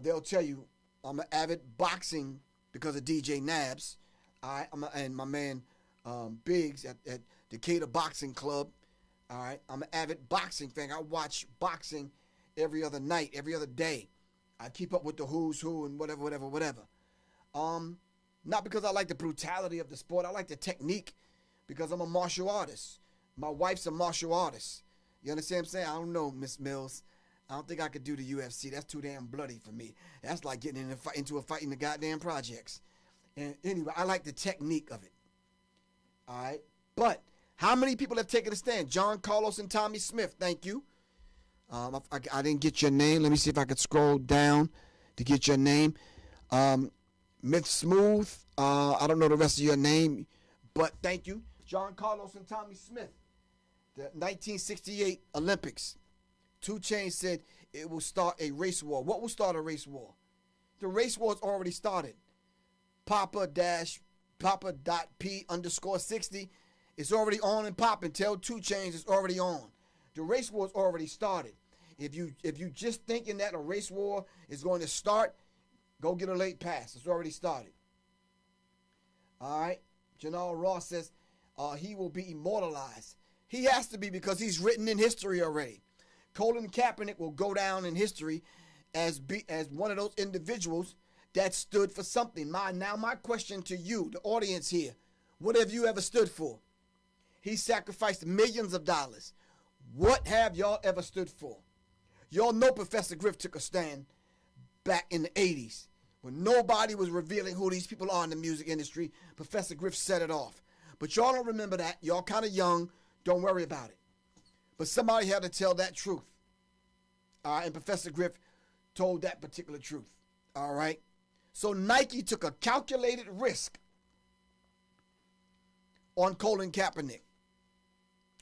They'll tell you I'm an avid boxing because of DJ Nabs. And my man Biggs at Decatur Boxing Club. All right, I'm an avid boxing fan. I watch boxing every other night, every other day. I keep up with the who's who and whatever. Not because I like the brutality of the sport. I like the technique because I'm a martial artist. My wife's a martial artist. You understand what I'm saying? I don't know, Miss Mills. I don't think I could do the UFC. That's too damn bloody for me. That's like getting into a fight in the goddamn projects. And anyway, I like the technique of it. All right. But how many people have taken a stand? John Carlos and Tommy Smith. Thank you. I didn't get your name. Let me see if I could scroll down to get your name. Myth Smooth. I don't know the rest of your name, but thank you. John Carlos and Tommy Smith. The 1968 Olympics. 2 Chainz said it will start a race war. What will start a race war? The race war has already started. Papa.P_60. It's already on and popping. Tell 2 Chainz it's already on. The race war has already started. If you just thinking that a race war is going to start, go get a late pass. It's already started. All right. Janelle Ross says he will be immortalized. He has to be because he's written in history already. Colin Kaepernick will go down in history as one of those individuals that stood for something. Now my question to you, the audience here, what have you ever stood for? He sacrificed millions of dollars. What have y'all ever stood for? Y'all know Professor Griff took a stand back in the 80s when nobody was revealing who these people are in the music industry. Professor Griff set it off. But y'all don't remember that. Y'all kind of young. Don't worry about it. But somebody had to tell that truth. And Professor Griff told that particular truth. All right. So Nike took a calculated risk on Colin Kaepernick.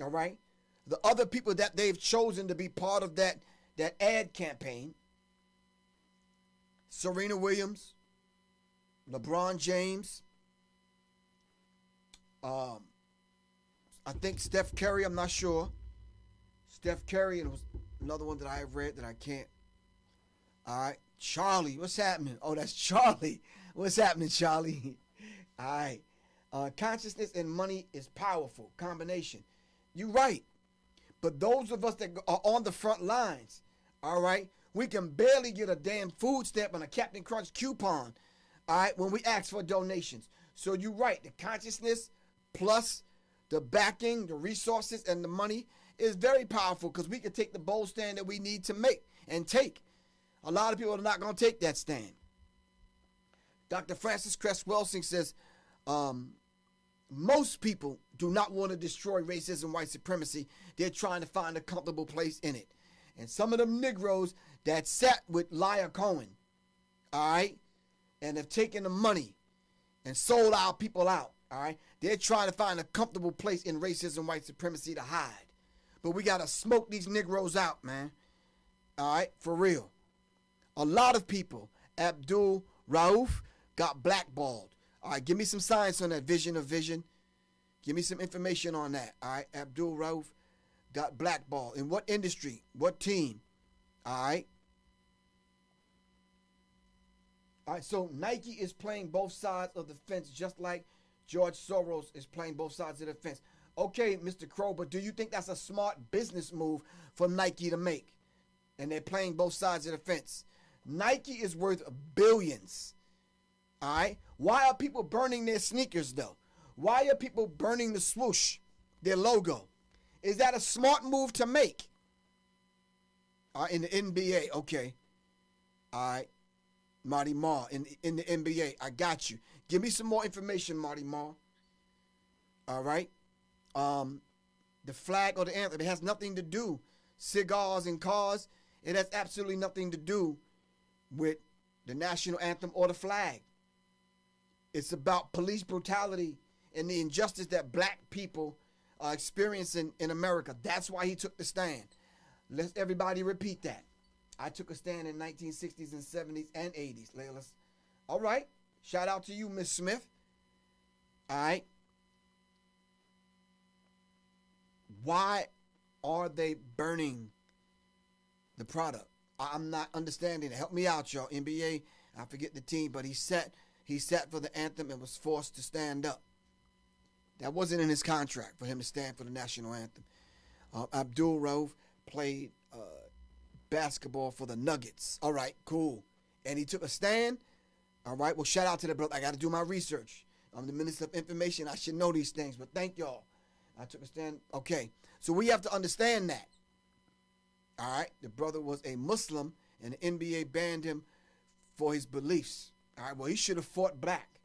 All right. The other people that they've chosen to be part of that ad campaign, Serena Williams, LeBron James, I think Steph Curry, I'm not sure. Steph Curry, and it was another one that I read that I can't. All right. Charlie, what's happening? Oh, that's Charlie. What's happening, Charlie? All right. Consciousness and money is powerful. Combination. You're right. But those of us that are on the front lines, all right, we can barely get a damn food stamp on a Captain Crunch coupon, all right, when we ask for donations. So you're right. The consciousness plus the backing, the resources, and the money is very powerful because we can take the bold stand that we need to make and take. A lot of people are not going to take that stand. Dr. Francis Cress Welsing says, most people do not want to destroy racism, white supremacy. They're trying to find a comfortable place in it. And some of them Negroes that sat with Lyle Cohen, all right, and have taken the money and sold our people out, all right, they're trying to find a comfortable place in racism, white supremacy to hide. But we got to smoke these Negroes out, man. All right, for real. A lot of people, Abdul Rauf, got blackballed. All right, give me some science on that vision of vision. Give me some information on that. All right, Abdul Rauf got blackballed. In what industry? What team? All right. All right, so Nike is playing both sides of the fence just like George Soros is playing both sides of the fence. Okay, Mr. Crow, but do you think that's a smart business move for Nike to make? And they're playing both sides of the fence. Nike is worth billions. All right. Why are people burning their sneakers, though? Why are people burning the swoosh, their logo? Is that a smart move to make? In the NBA, okay. All right. Marty Marr, in the NBA. I got you. Give me some more information, Marty Marr. All right. The flag or the anthem, it has nothing to do. Cigars and cars, it has absolutely nothing to do with the national anthem or the flag. It's about police brutality and the injustice that black people are experiencing in America. That's why he took the stand. Let's everybody repeat that. I took a stand in 1960s and 70s and 80s, Layla. All right. Shout out to you, Miss Smith. All right. Why are they burning the product? I'm not understanding it. Help me out, y'all. NBA, I forget the team, but he sat for the anthem and was forced to stand up. That wasn't in his contract for him to stand for the national anthem. Abdul Rauf played basketball for the Nuggets. All right, cool. And he took a stand. All right, well, shout out to the brother. I got to do my research. I'm the Minister of Information. I should know these things, but thank y'all. I took a stand. Okay, so we have to understand that. All right, the brother was a Muslim, and the NBA banned him for his beliefs. All right, well, he should have fought black,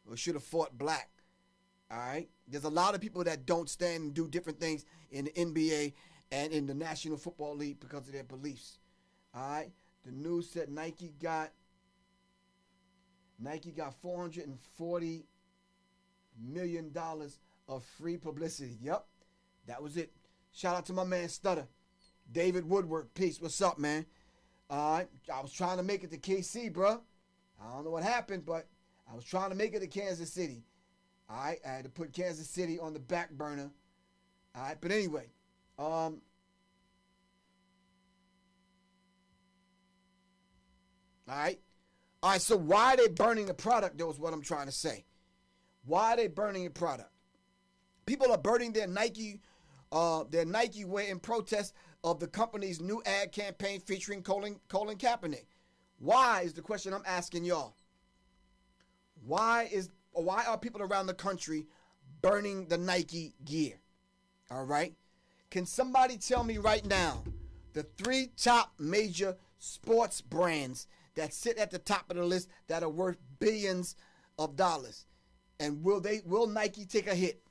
or should have fought black. All right, there's a lot of people that don't stand and do different things in the NBA and in the National Football League because of their beliefs. All right, the news said Nike got $440 million of free publicity. Yep, that was it. Shout out to my man Stutter. David Woodward, peace. What's up, man? All right, I was trying to make it to KC, bro. I don't know what happened, but I was trying to make it to Kansas City. All right, I had to put Kansas City on the back burner. All right, but anyway, all right. So why are they burning the product, though, is what I'm trying to say. Why are they burning the product? People are burning their Nike wear in protest of the company's new ad campaign featuring Colin Kaepernick. Why is the question I'm asking y'all. Why are people around the country burning the Nike gear? All right. Can somebody tell me right now the 3 top major sports brands that sit at the top of the list that are worth billions of dollars? And will Nike take a hit?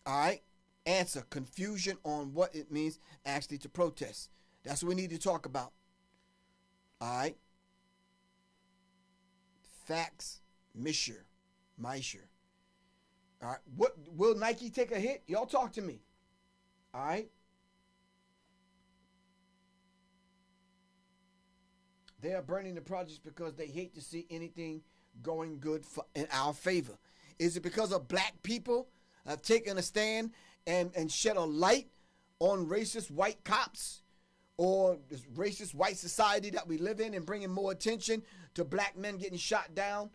All right. Answer: confusion on what it means actually to protest. That's what we need to talk about. All right. Facts, Misher. All right. What will Nike take a hit? Y'all talk to me. All right. They are burning the projects because they hate to see anything going good in our favor. Is it because of black people have taken a stand and shed a light on racist white cops or this racist white society that we live in and bringing more attention to black men getting shot down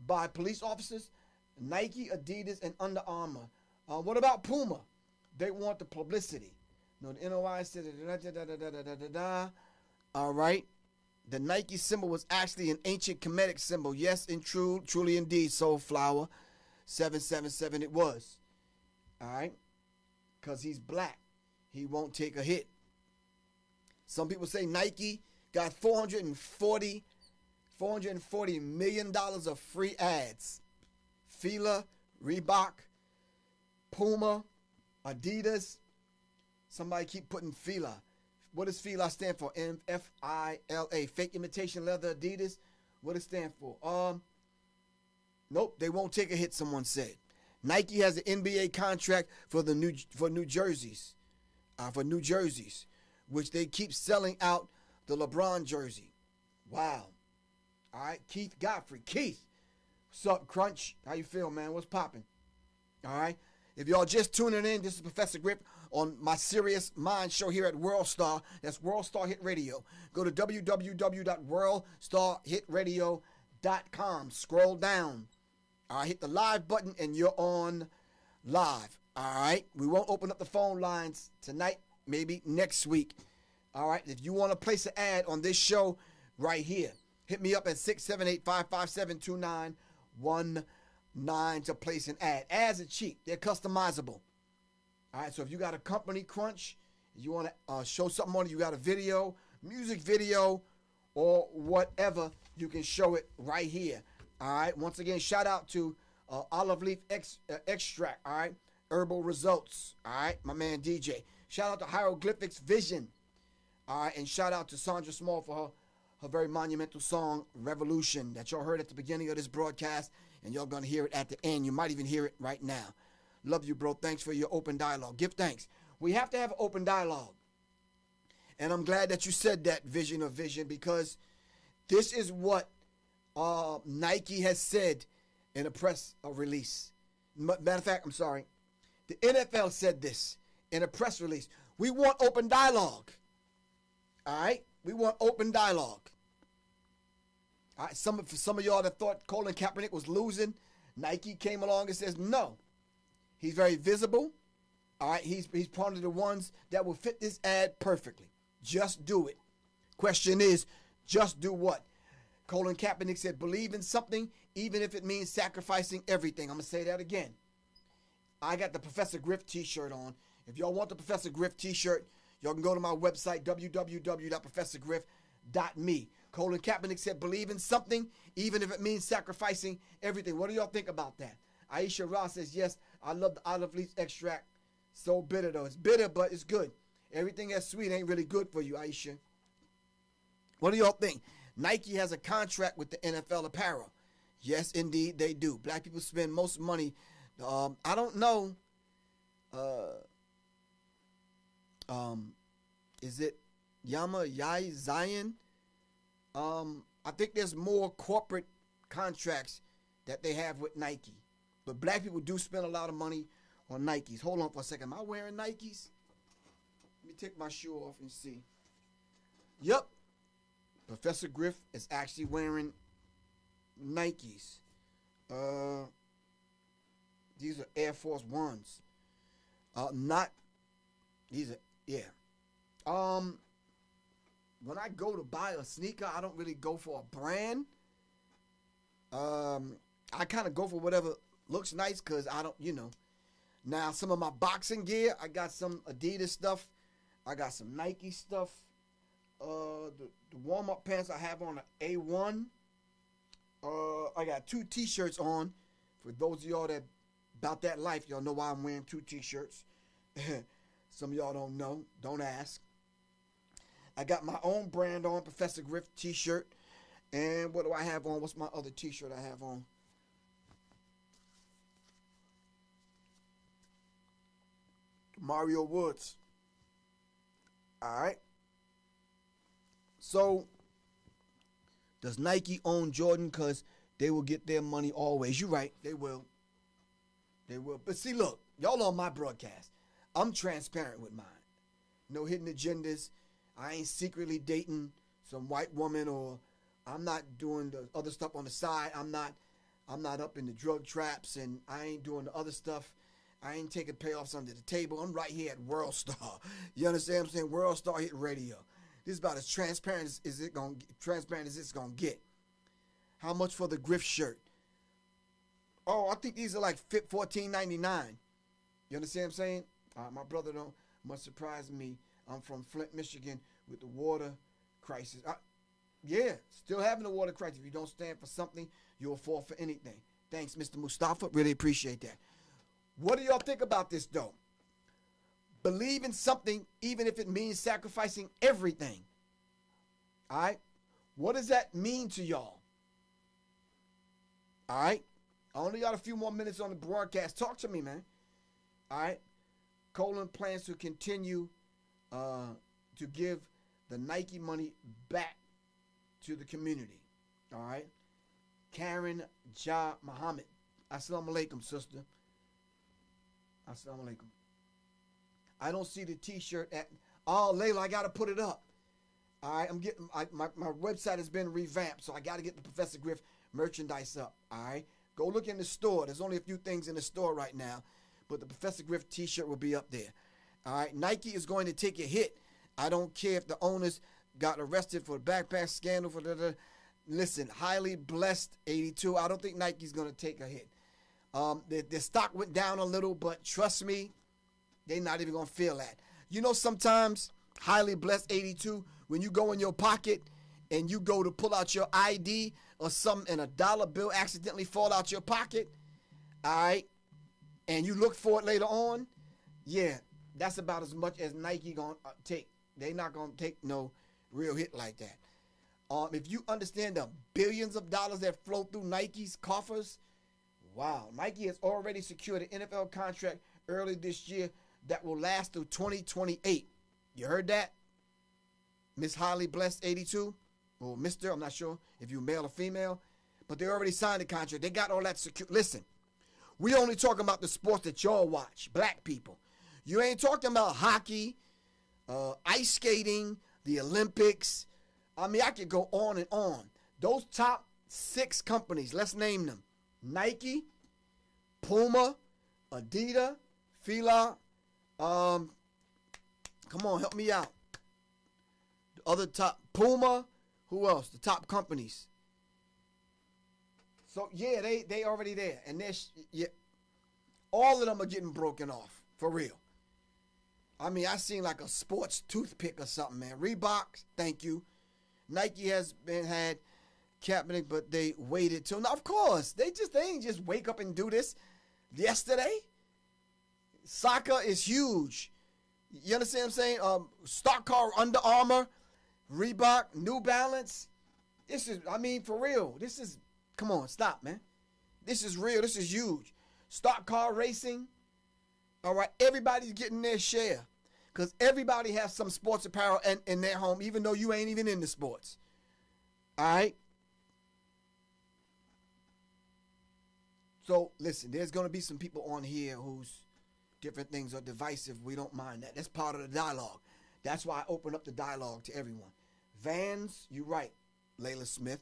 by police officers? Nike, Adidas, and Under Armour. What about Puma? They want the publicity. No, the NOI said all right. The Nike symbol was actually an ancient Kemetic symbol. Yes, and truly indeed, Soulflower 777 it was. All right. Because he's black. He won't take a hit. Some people say Nike got $440 million of free ads. Fila, Reebok, Puma, Adidas. Somebody keep putting Fila. What does Fila stand for? F-I-L-A. Fake imitation leather Adidas. What does it stand for? Nope, they won't take a hit, someone said. Nike has an NBA contract for New Jerseys, which they keep selling out the LeBron jersey. Wow. All right, Keith Godfrey. Keith, what's up, Crunch? How you feel, man? What's popping? All right. If y'all just tuning in, this is Professor Griff on my Sirius Mindz show here at World Star. That's World Star Hit Radio. Go to www.worldstarhitradio.com. Scroll down. All right, hit the live button and you're on live. All right, we won't open up the phone lines tonight, maybe next week. All right, if you want to place an ad on this show right here, hit me up at 678-557-2919 to place an ad. Ads are cheap. They're customizable. All right, so if you got a company crunch, You want to show something on it, you got a video, music video, or whatever, you can show it right here. All right. Once again, shout out to Olive Leaf Extract. All right. Herbal Results. All right. My man DJ. Shout out to Hieroglyphics Vision. All right. And shout out to Sandra Small for her very monumental song, Revolution, that y'all heard at the beginning of this broadcast. And y'all going to hear it at the end. You might even hear it right now. Love you, bro. Thanks for your open dialogue. Give thanks. We have to have open dialogue. And I'm glad that you said that, Vision of Vision, because this is what Nike has said in a press release. Matter of fact, I'm sorry. The NFL said this in a press release. We want open dialogue. All right? We want open dialogue. All right? For some of y'all that thought Colin Kaepernick was losing, Nike came along and says, no. He's very visible. All right? He's part of the ones that will fit this ad perfectly. Just do it. Question is, just do what? Colin Kaepernick said, believe in something, even if it means sacrificing everything. I'm going to say that again. I got the Professor Griff t-shirt on. If y'all want the Professor Griff t-shirt, y'all can go to my website, www.professorgriff.me. Colin Kaepernick said, believe in something, even if it means sacrificing everything. What do y'all think about that? Aisha Ross says, yes, I love the olive leaf extract. So bitter, though. It's bitter, but it's good. Everything that's sweet ain't really good for you, Aisha. What do y'all think? Nike has a contract with the NFL apparel. Yes, indeed, they do. Black people spend most money. I don't know. Is it Yai Zion? I think there's more corporate contracts that they have with Nike. But black people do spend a lot of money on Nikes. Hold on for a second. Am I wearing Nikes? Let me take my shoe off and see. Yep. Professor Griff is actually wearing Nikes. These are Air Force Ones. These are, yeah. When I go to buy a sneaker, I don't really go for a brand. I kind of go for whatever looks nice because I don't, Now, some of my boxing gear, I got some Adidas stuff. I got some Nike stuff. The warm-up pants I have on an A1. I got 2 t-shirts on. For those of y'all that about that life, y'all know why I'm wearing 2 t-shirts. Some of y'all don't know. Don't ask. I got my own brand on, Professor Griff t-shirt. And what do I have on? What's my other t-shirt I have on? Mario Woods. All right. So, does Nike own Jordan? Because they will get their money always. You're right. They will. They will. But see, look. Y'all on my broadcast. I'm transparent with mine. No hidden agendas. I ain't secretly dating some white woman, or I'm not doing the other stuff on the side. I'm not up in the drug traps, and I ain't doing the other stuff. I ain't taking payoffs under the table. I'm right here at World Star. You understand what I'm saying? World Star Hit Radio. This is about as transparent as it's gonna get. How much for the Griff shirt? Oh, I think these are like $14.99. You understand what I'm saying? My brother don't must surprise me. I'm from Flint, Michigan, with the water crisis. Yeah, still having the water crisis. If you don't stand for something, you'll fall for anything. Thanks, Mr. Mustafa. Really appreciate that. What do y'all think about this, though? Believe in something, even if it means sacrificing everything. All right? What does that mean to y'all? All right? I only got a few more minutes on the broadcast. Talk to me, man. All right? Colin plans to continue to give the Nike money back to the community. All right? Karen Ja Muhammad. Assalamu alaikum, sister. Assalamu alaikum. I don't see the t-shirt at... Oh, Layla, I got to put it up. All right, I'm getting... My website has been revamped, so I got to get the Professor Griff merchandise up. All right? Go look in the store. There's only a few things in the store right now, but the Professor Griff t-shirt will be up there. All right? Nike is going to take a hit. I don't care if the owners got arrested for the backpack scandal. Listen, highly blessed 82. I don't think Nike's going to take a hit. Their stock went down a little, but trust me, they're not even going to feel that. You know, sometimes, highly blessed 82, when you go in your pocket and you go to pull out your ID or something and a dollar bill accidentally fall out your pocket, all right, and you look for it later on, yeah, that's about as much as Nike gonna take. They not gonna take no real hit like that. If you understand the billions of dollars that flow through Nike's coffers, wow. Nike has already secured an NFL contract early this year that will last through 2028. You heard that? Miss Highly Blessed 82, or Mr., I'm not sure if you're male or female, but they already signed the contract. They got all that secure. Listen, we only talking about the sports that y'all watch, black people. You ain't talking about hockey, ice skating, the Olympics. I mean, I could go on and on. Those top 6 companies, let's name them. Nike, Puma, Adidas, Fila, come on, help me out. The other top, Puma, who else? The top companies. So, yeah, they already there. And yeah, all of them are getting broken off, for real. I mean, I seen like a sports toothpick or something, man. Reebok, thank you. Nike has had Kaepernick, but they waited till now. Of course, they ain't just wake up and do this yesterday. Soccer is huge. You understand what I'm saying? Stock car, Under Armour, Reebok, New Balance. This is, I mean, for real. This is, come on, stop, man. This is real. This is huge. Stock car racing. All right, everybody's getting their share because everybody has some sports apparel in their home, even though you ain't even into sports. All right? So, listen, there's going to be some people on here whose different things are divisive. We don't mind that. That's part of the dialogue. That's why I open up the dialogue to everyone. Vans, you're right, Layla Smith.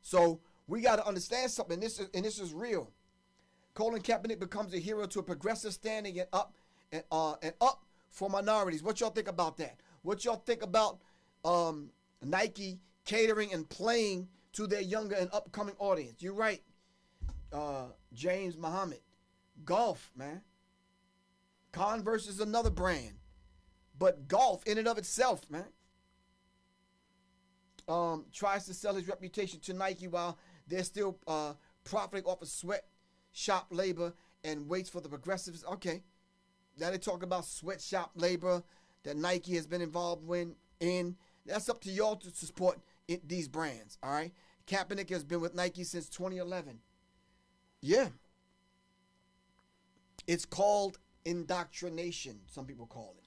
So, we got to understand something, and this is real. Colin Kaepernick becomes a hero to a progressive standing and up for minorities. What y'all think about that? What y'all think about Nike catering and playing to their younger and upcoming audience? You're right, James Muhammad. Golf, man. Converse is another brand. But golf in and of itself, man, tries to sell his reputation to Nike while they're still profiting off of sweatshop labor and waits for the progressives. Okay. Now they talk about sweatshop labor that Nike has been involved in. That's up to y'all to support these brands, all right? Kaepernick has been with Nike since 2011. Yeah. It's called indoctrination, some people call it,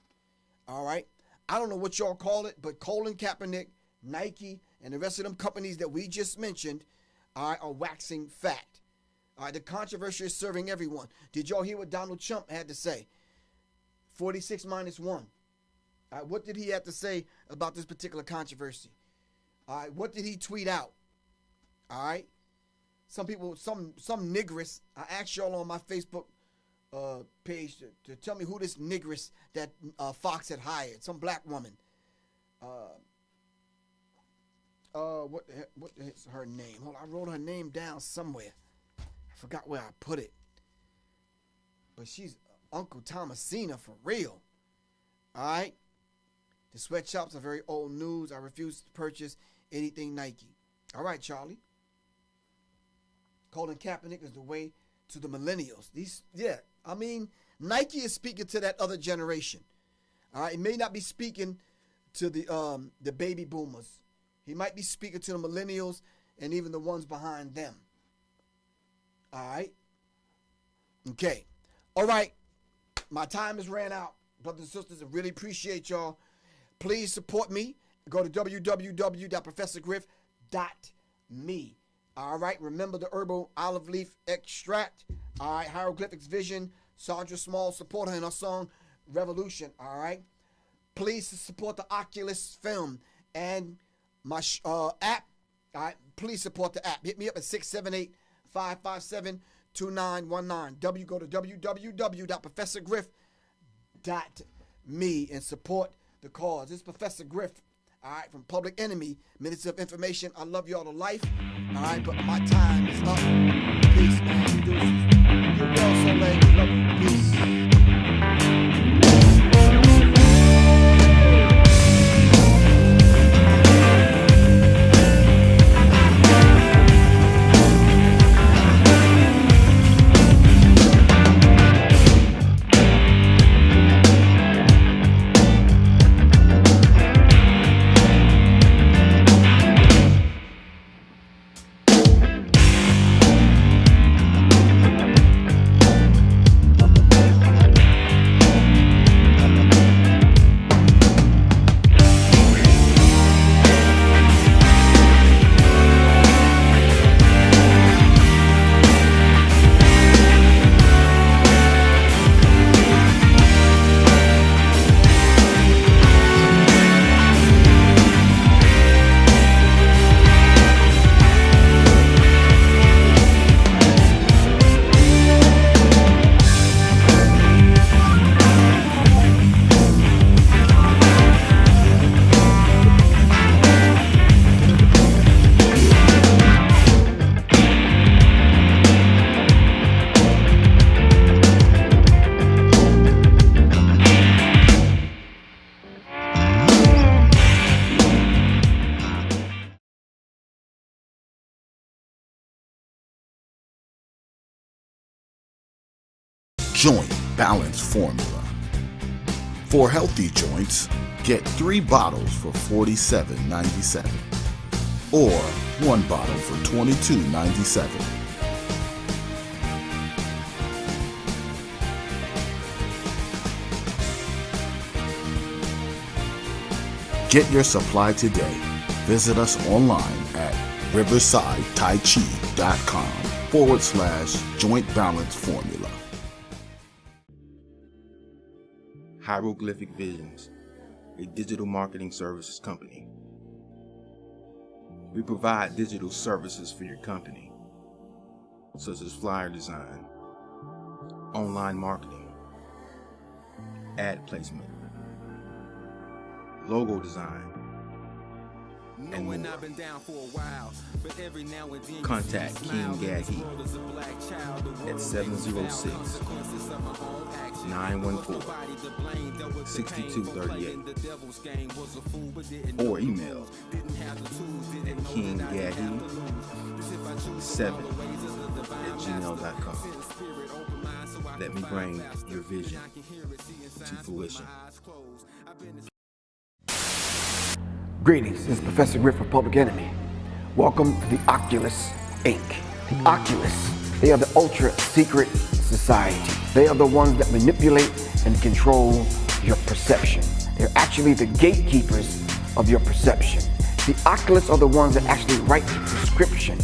all right? I don't know what y'all call it, but Colin Kaepernick, Nike, and the rest of them companies that we just mentioned are waxing fat. All right, the controversy is serving everyone. Did y'all hear what Donald Trump had to say? 46 minus 1. All right, what did he have to say about this particular controversy? All right, what did he tweet out? All right, some people, some nigress. I asked y'all on my Facebook page to tell me who this nigress that Fox had hired. Some black woman. What is her name? Hold on, I wrote her name down somewhere. I forgot where I put it. But she's Uncle Thomasina for real. All right. The sweatshops are very old news. I refuse to purchase anything Nike. All right, Charlie. Colin Kaepernick is the way to the millennials. I mean, Nike is speaking to that other generation. All right. It may not be speaking to the baby boomers. He might be speaking to the millennials and even the ones behind them. All right. Okay. All right. My time has ran out, brothers and sisters. I really appreciate y'all. Please support me. Go to www.professorgriff.me. All right. Remember the herbal olive leaf extract. All right. Hieroglyphics Vision. Sandra Small. Support her in her song Revolution. All right. Please support the Oculus film and my app. All right. Please support the app. Hit me up at 678-557-2919. Go to www.professorgriff.me and support the cause. This is Professor Griff, all right, from Public Enemy, Minutes of Information. I love y'all to life, all right, but my time is up. Peace, man. You're well, so late. Love you. Peace. Joint Balance Formula. For healthy joints, get 3 bottles for $47.97 or 1 bottle for $22.97. Get your supply today. Visit us online at riversidetaichi.com/joint balance formula. Hieroglyphic Visions, a digital marketing services company. We provide digital services for your company, such as flyer design, online marketing, ad placement, logo design, and more. Contact King Gaddy at 706-914-6238 or email at kinggaddy7@gmail.com. Let me bring your vision to fruition. Greetings, this is Professor Griff of Public Enemy. Welcome to the Oculus Inc. The Oculus, they are the ultra secret society. They are the ones that manipulate and control your perception. They're actually the gatekeepers of your perception. The Oculus are the ones that actually write the prescription.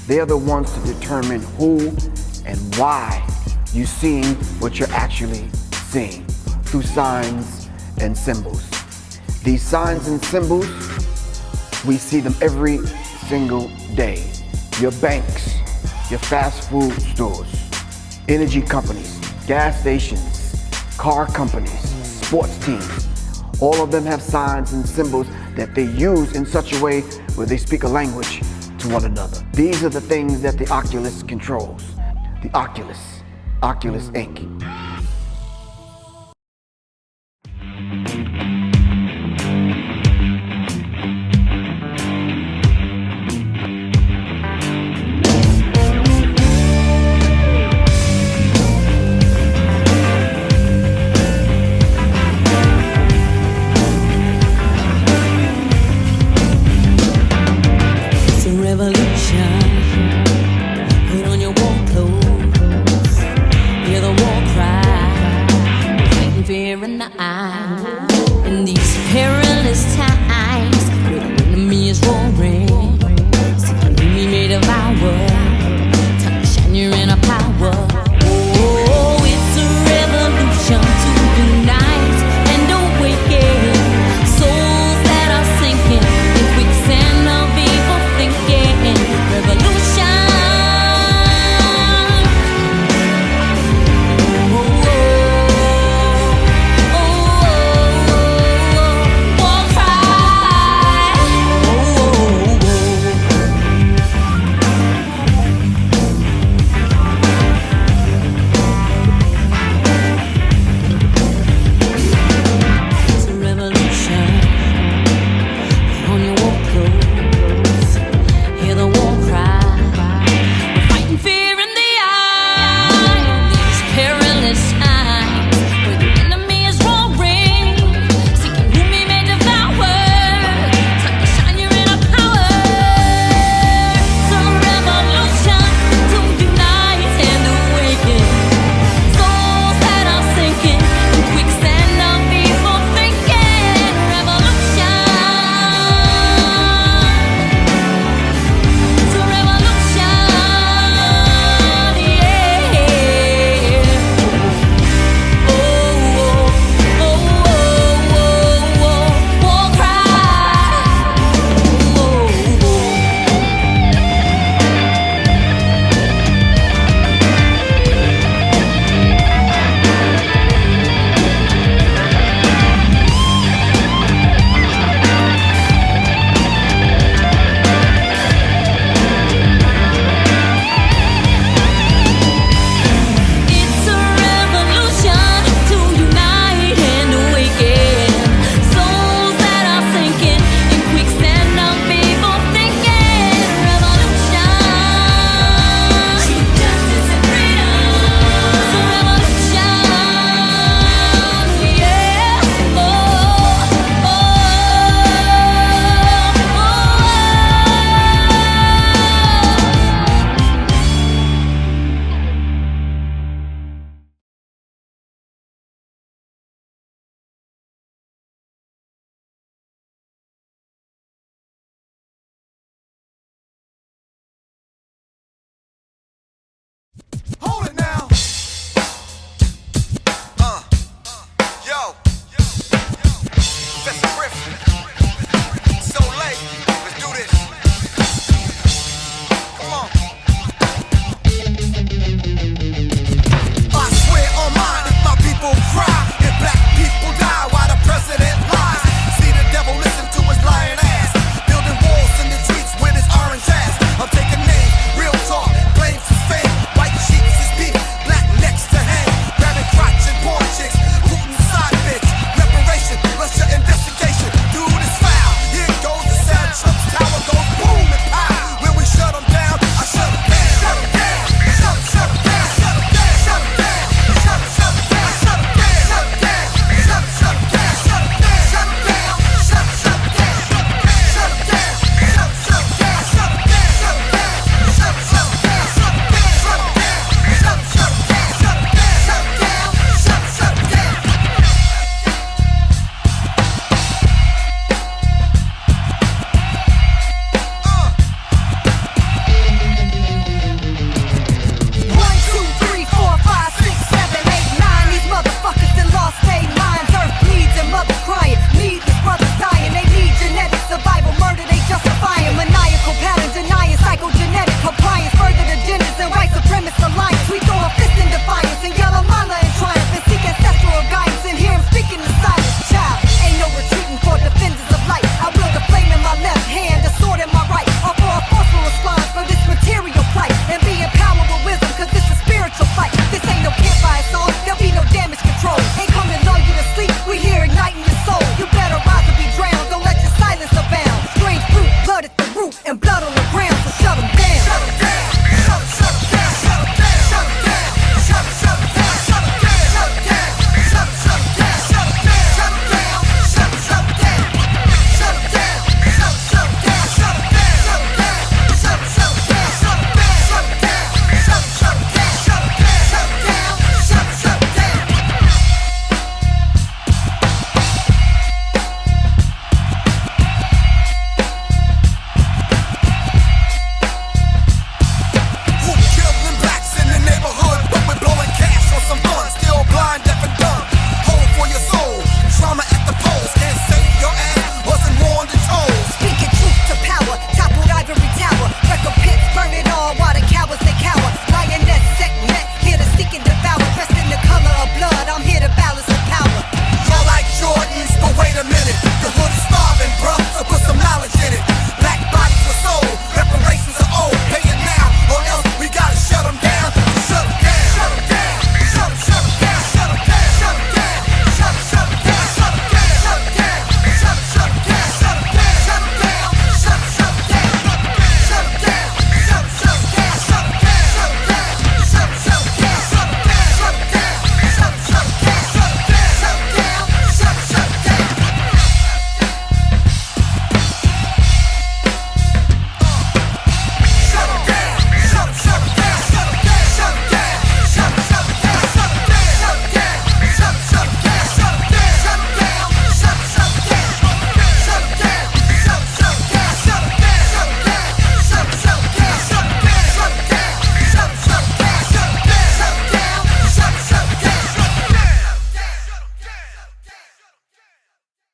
They are the ones to determine who and why you're seeing what you're actually seeing through signs and symbols. These signs and symbols, we see them every single day. Your banks, your fast food stores, energy companies, gas stations, car companies, sports teams, all of them have signs and symbols that they use in such a way where they speak a language to one another. These are the things that the Oculus controls. The Oculus Inc.